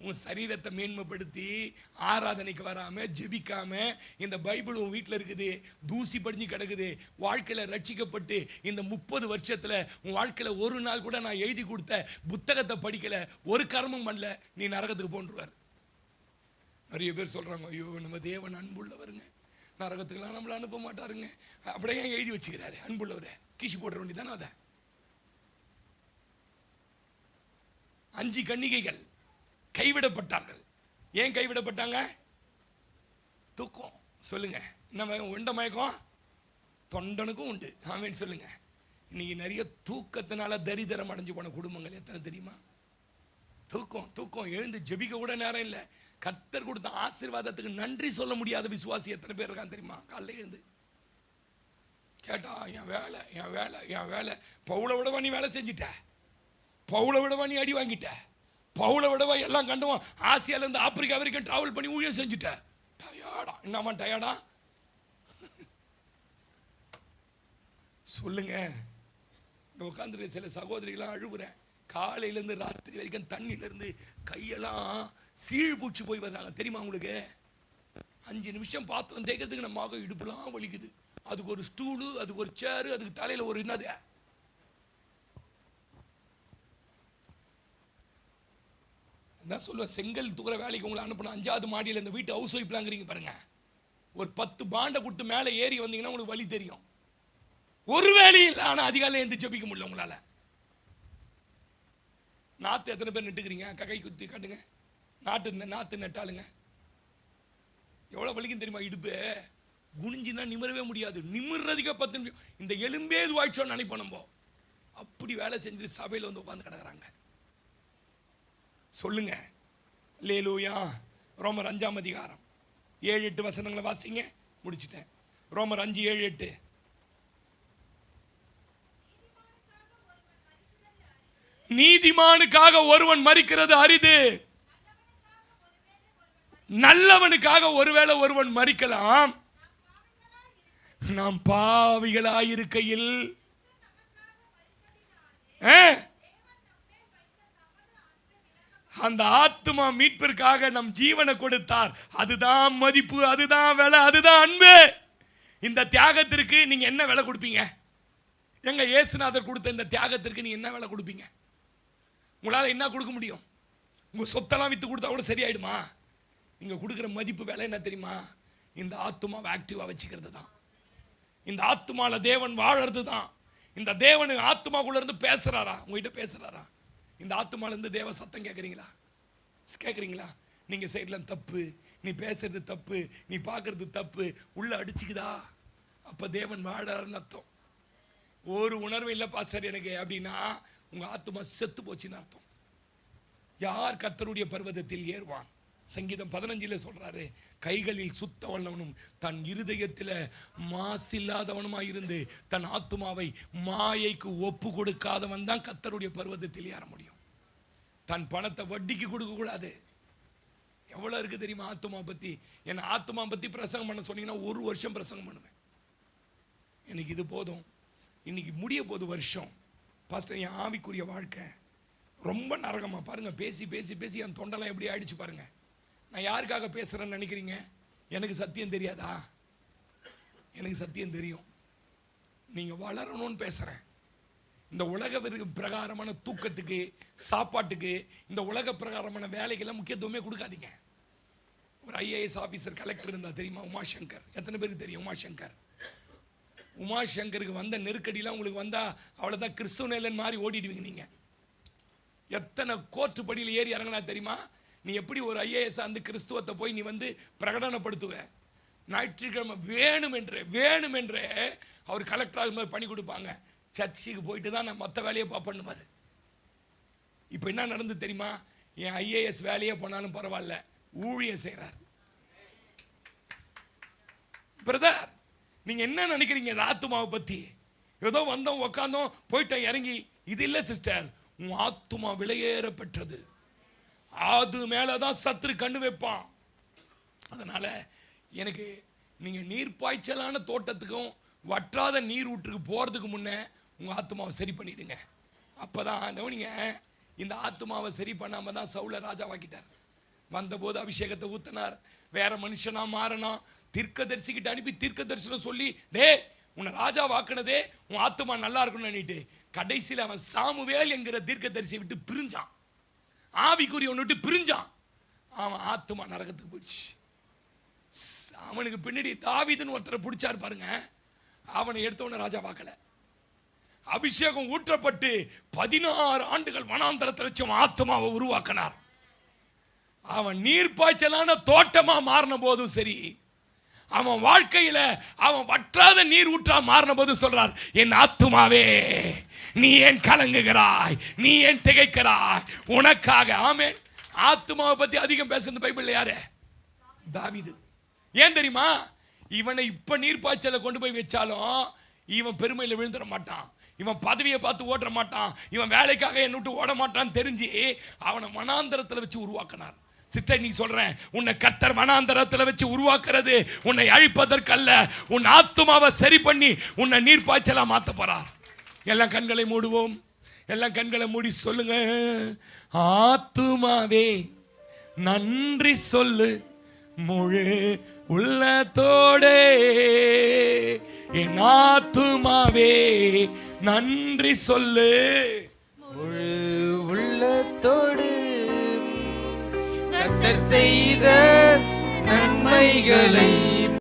உன் சரீரத்தை மேன்மைப்படுத்தி ஆராதனைக்கு வராம ஜெபிக்காம இந்த பைபிள் உன் வீட்டில் இருக்குது, தூசி படிஞ்சு கிடக்குது, வாழ்க்கையில ரட்சிக்கப்பட்டு இந்த 30 வருஷத்துல உன் வாழ்க்கையில ஒரு நாள் கூட நான் எழுதி கொடுத்த புத்தகத்தை படிக்கல, ஒரு கர்மம் பண்ணல, நீ நரகத்துக்கு போன்றுவார். நிறைய பேர் சொல்றாங்க, ஐயோ நம்ம தேவன் அன்புள்ளவருங்க, நரகத்துக்கெல்லாம் நம்மளை அனுப்ப மாட்டாருங்க. அப்படியே எழுதி வச்சுக்கிறாரு அன்புள்ளவரை, கீசி போடுற வேண்டியதானே. அதை 5 கன்னிகைகள் கைவிடப்பட்டார்கள். ஏன் கைவிடப்பட்டாங்க? தூக்கம். சொல்லுங்க, என்ன உண்ட மயக்கம் தொண்டனுக்கும் உண்டு. ஆமேன்னு சொல்லுங்க. இன்னைக்கு நிறைய தூக்கத்தினால தரித்திரம் அடைஞ்சு போன குடும்பங்கள் எத்தனை தெரியுமா? தூக்கம் தூக்கம், எழுந்து ஜெபிக்க கூட நேரம் இல்லை. கர்த்தர் கொடுத்த ஆசீர்வாதத்துக்கு நன்றி சொல்ல முடியாத விசுவாசி எத்தனை பேர் இருக்கான் தெரியுமா? காலையில் எழுந்து கேட்டா என் வேலை என் வேலை என் வேலை. பவுலை விடவா நீ வேலை செஞ்சிட்ட, பவுலை விடவா நீ அடி வாங்கிட்ட, பவுலை விடவா எல்லாம் கண்டுவான், ஆசியாவிலேருந்து ஆப்பிரிக்கா வரைக்கும் டிராவல் பண்ணி ஊழியம் செஞ்சுட்ட. டயர்டா? என்னம்மா டயர்டா? சொல்லுங்க. உட்காந்துரு சில சகோதரிகளாம் அழுகுறேன், காலையிலேருந்து ராத்திரி வரைக்கும் தண்ணியிலேருந்து கையெல்லாம் சீழ்பூச்சி போய் வர்றாங்க தெரியுமா உங்களுக்கு? 5 நிமிஷம் பாத்திரம் தேய்க்கிறதுக்கு நம்ம இடுப்புலாம் வலிக்குது. அதுக்கு ஒரு ஸ்டூலு, அதுக்கு ஒரு சேரு, அதுக்கு தலையில ஒரு என்னது. நான் சொல்லுவேன், செங்கல் தூக்குற வேலைக்கு உங்களை அனுப்பின 5வது மாடியில் இந்த வீட்டு ஹவுஸ் ஒய்ஃப்லாங்கிறீங்க பாருங்க, ஒரு 10 பாண்டை கொடுத்து மேலே ஏறி வந்தீங்கன்னா உங்களுக்கு வழி தெரியும். ஒரு வேலையும் இல்லை, ஆனால் அதிகாலையில் எழுந்து ஜெபிக்க முடியல உங்களால. நாற்று எத்தனை பேர் நட்டுக்கிறீங்க? கை குத்தி காட்டுங்க. நாற்று நட்டாளுங்க எவ்வளோ வலிக்கும் தெரியுமா? இடுப்பு குனிஞ்சினா நிமிரவே முடியாது. நிமிர்றதுக்கே 10 நிமிஷம். இந்த எலும்பே இதுவாயிடுச்சோன்னு நினைப்போம் நம்ம. அப்படி வேலை செஞ்சு சபையில் வந்து உட்காந்து கிடக்குறாங்க. சொல்லுங்க அல்லேலூயா. ரோமர் 5ஆம் அதிகாரம் 7-8 வசனங்களை வாசிங்க. முடிச்சிட்டேன். ரோமர் 5:7-8. நீதிமானுக்காக ஒருவன் மரிக்கிறது அரிது, நல்லவனுக்காக ஒருவேளை ஒருவன் மரிக்கலாம். நாம் பாவிகளாயிருக்கையில் அந்த ஆத்துமா மீட்பிற்காக நம் ஜீவனை கொடுத்தார். அதுதான் மதிப்பு, அதுதான் விலை, அதுதான் அன்பு. இந்த தியாகத்திற்கு நீங்க என்ன விலை கொடுப்பீங்க? எங்க இயேசுநாதர் கொடுத்த இந்த தியாகத்திற்கு நீங்க என்ன விலை கொடுப்பீங்க? உங்களால் என்ன கொடுக்க முடியும்? உங்க சொத்தெல்லாம் வித்து கொடுத்தா கூட சரியாயிடுமா? நீங்க கொடுக்குற மதிப்பு விலை என்ன தெரியுமா? இந்த ஆத்துமாவை ஆக்டிவா வச்சுக்கிறது தான். இந்த ஆத்துமால தேவன் வாழறது தான். இந்த தேவன் ஆத்துமாக்குள்ள இருந்து பேசுறாரா? உங்ககிட்ட பேசுறாரா? இந்த ஆத்துமால இருந்து தேவ சத்தம் கேட்குறீங்களா? கேட்குறீங்களா? நீங்க செய்யலாம் தப்பு, நீ பேசுறது தப்பு, நீ பார்க்கறது தப்பு, உள்ள அடிச்சுக்குதா? அப்ப தேவன் வாழறாருன்னு அர்த்தம். ஒரு உணர்வு இல்லை பாஸ்டர் எனக்கு அப்படின்னா உங்க ஆத்துமா செத்து போச்சுன்னு அர்த்தம். யார் கர்த்தருடைய பர்வதத்தில் ஏறுவான்? சங்கீதம் 15 சொல்றாரு, கைகளில் சுத்தவனவனும் தன் இருதயத்தில் மாசில்லாதவனுமாய் இருந்து தன் ஆத்துமாவை மாயைக்கு ஒப்பு கொடுக்காதவன் தான் கர்த்தருடைய பர்வதத்தில் ஏற முடியும். தன் பணத்தை வட்டிக்கு கொடுக்க கூடாது. எவ்வளவு இருக்கு தெரியுமா ஆத்துமா பத்தி? என்ன ஆத்துமா பத்தி பிரசங்கம் பண்ண சொன்னீங்கன்னா 1 வருஷம் பிரசங்கம் பண்ணுவேன். எனக்கு இது போதும். இன்னைக்கு முடிய போது வருஷம். பாஸ்டர் என் ஆவிக்குரிய வாழ்க்கை ரொம்ப நரகமா பாருங்க. பேசி பேசி பேசி என் தொண்டெல்லாம் எப்படி ஆயிடுச்சு பாருங்க. நான் யாருக்காக பேசுறேன்னு நினைக்கிறீங்க? எனக்கு சத்தியம் தெரியாதா? எனக்கு சத்தியம் தெரியும். நீங்க வளரணும்னு பேசுறேன். இந்த உலக பிரகாரமான தூக்கத்துக்கு, சாப்பாட்டுக்கு, இந்த உலக பிரகாரமான வேலைக்கெல்லாம் முக்கியத்துவமே கொடுக்காதீங்க. ஒரு ஐஏஎஸ் ஆபீசர் கலெக்டர் இருந்தா தெரியுமா? உமாசங்கர். எத்தனை பேருக்கு தெரியும் உமாசங்கர்? உமாசங்கருக்கு வந்த நெருக்கடியெல்லாம் உங்களுக்கு வந்தா அவ்வளோதான் கிறிஸ்துவ நிலைன்னு மாதிரி ஓடிடுவீங்க. நீங்க எத்தனை கோர்ட்டு படியில் ஏறி இறங்கினா தெரியுமா? நீ எப்படி ஒரு ஐஏஎஸ் அந்த கிறிஸ்துவத்தை போய் நீ வந்து பிரகடனப்படுத்துவ? ஞாயிற்றுக்கிழமை வேணுமென்றே அவர் கலெக்டராக பண்ணி கொடுப்பாங்க. சர்ச்சுக்கு போயிட்டு தான் நான் மற்ற வேலையை பார்ப்பேன்னு. இப்போ என்ன நடந்து தெரியுமா? என் ஐஏஎஸ் வேலையே போனாலும் பரவாயில்ல, ஊழியம் செய்கிறார். பிரதர் நீங்க என்ன நினைக்கிறீங்க இந்த ஆத்துமாவை பத்தி? ஏதோ வந்தோம் உக்காந்தோம் போயிட்டோம் இறங்கி. இது இல்லை சிஸ்டர். உன் ஆத்துமா விலையேறப்பட்டது. அது மேலதான் சத்துரு கண்ணு வைப்பான். அதனால எனக்கு நீங்க நீர்ப்பாய்ச்சலான தோட்டத்துக்கும் வற்றாத நீர் ஊற்றுக்கு போறதுக்கு முன்னே உங்க ஆத்துமாவை சரி பண்ணிடுங்க. அப்பதான் நீங்க இந்த ஆத்துமாவை சரி பண்ணாம தான் சவுல ராஜாவாக்கிட்டார். வந்தபோது அபிஷேகத்தை ஊத்தினார், வேற மனுஷனா மாறினா, தீர்க்கதரிசிக்கிட்ட அனுப்பி தீர்க்க தரிசனம் சொல்லி, டே உன்னை ராஜா வாக்குனதே உன் ஆத்துமா நல்லா இருக்கும்னு நினைட்டு கடைசியில் அவன் சாமுவேல் என்கிற தீர்க்கதரிசியை விட்டு பிரிஞ்சான், ஆவிக்குரியவன் விட்டு பிரிஞ்சான். அவன் ஆத்துமா நரகத்துக்கு போயிடுச்சு. அவனுக்கு பின்னாடி தாவீதுன்னு ஒருத்தரை பிடிச்சாரு பாருங்க, அவனை எடுத்தவன ராஜா வாக்கல. அபிஷேகம் ஊற்றப்பட்டு 16 ஆண்டுகள் வனாந்தரத்தில் வச்சு அவன் ஆத்துமாவை உருவாக்கினார். அவன் நீர்ப்பாய்ச்சலான தோட்டமா மாறின போதும் சரி, அவன் வாழ்க்கையில அவன் வற்றாத நீர் ஊற்றா மாறின போது சொல்றார், என் ஆத்துமாவே நீ ஏன் கலங்குகிறாய், நீ ஏன் திகைக்கிறாய், உனக்காக. ஆமென். ஆத்துமாவை பத்தி அதிகம் பேசுறது பைபிள்ல யாரு? தாவீது. ஏன் தெரியுமா? இவனை இப்ப நீர்ப்பாய்ச்சல கொண்டு போய் வச்சாலும் இவன் பெருமையில விழுந்துட மாட்டான், இவன் பதவியை பார்த்து ஓட மாட்டான், இவன் வேலைக்காக என்ன விட்டு ஓட மாட்டான்னு தெரிஞ்சு அவனை வனாந்தரத்தில் வச்சு உருவாக்கினார். சிஸ்டர் நீ சொல்றேன், உன்னை கர்த்தர் வனாந்தரத்தில் வச்சு உருவாக்குறது உன்னை அழிப்பதற்கல்ல, உன் ஆத்துமாவை சரி பண்ணி உன்னை நீர்ப்பாய்ச்சலா மாத்த போறார். எல்லாம் கண்களை மூடுவோம், எல்லாம் கண்களை மூடி சொல்லுங்க, ஆத்துமாவே நன்றி சொல்லு முழு உள்ளத்தோடே, என் ஆத்துமாவே நன்றி சொல்லு முழு உள்ளத்தோடு கர்த்தர் செய்த நன்மைகளை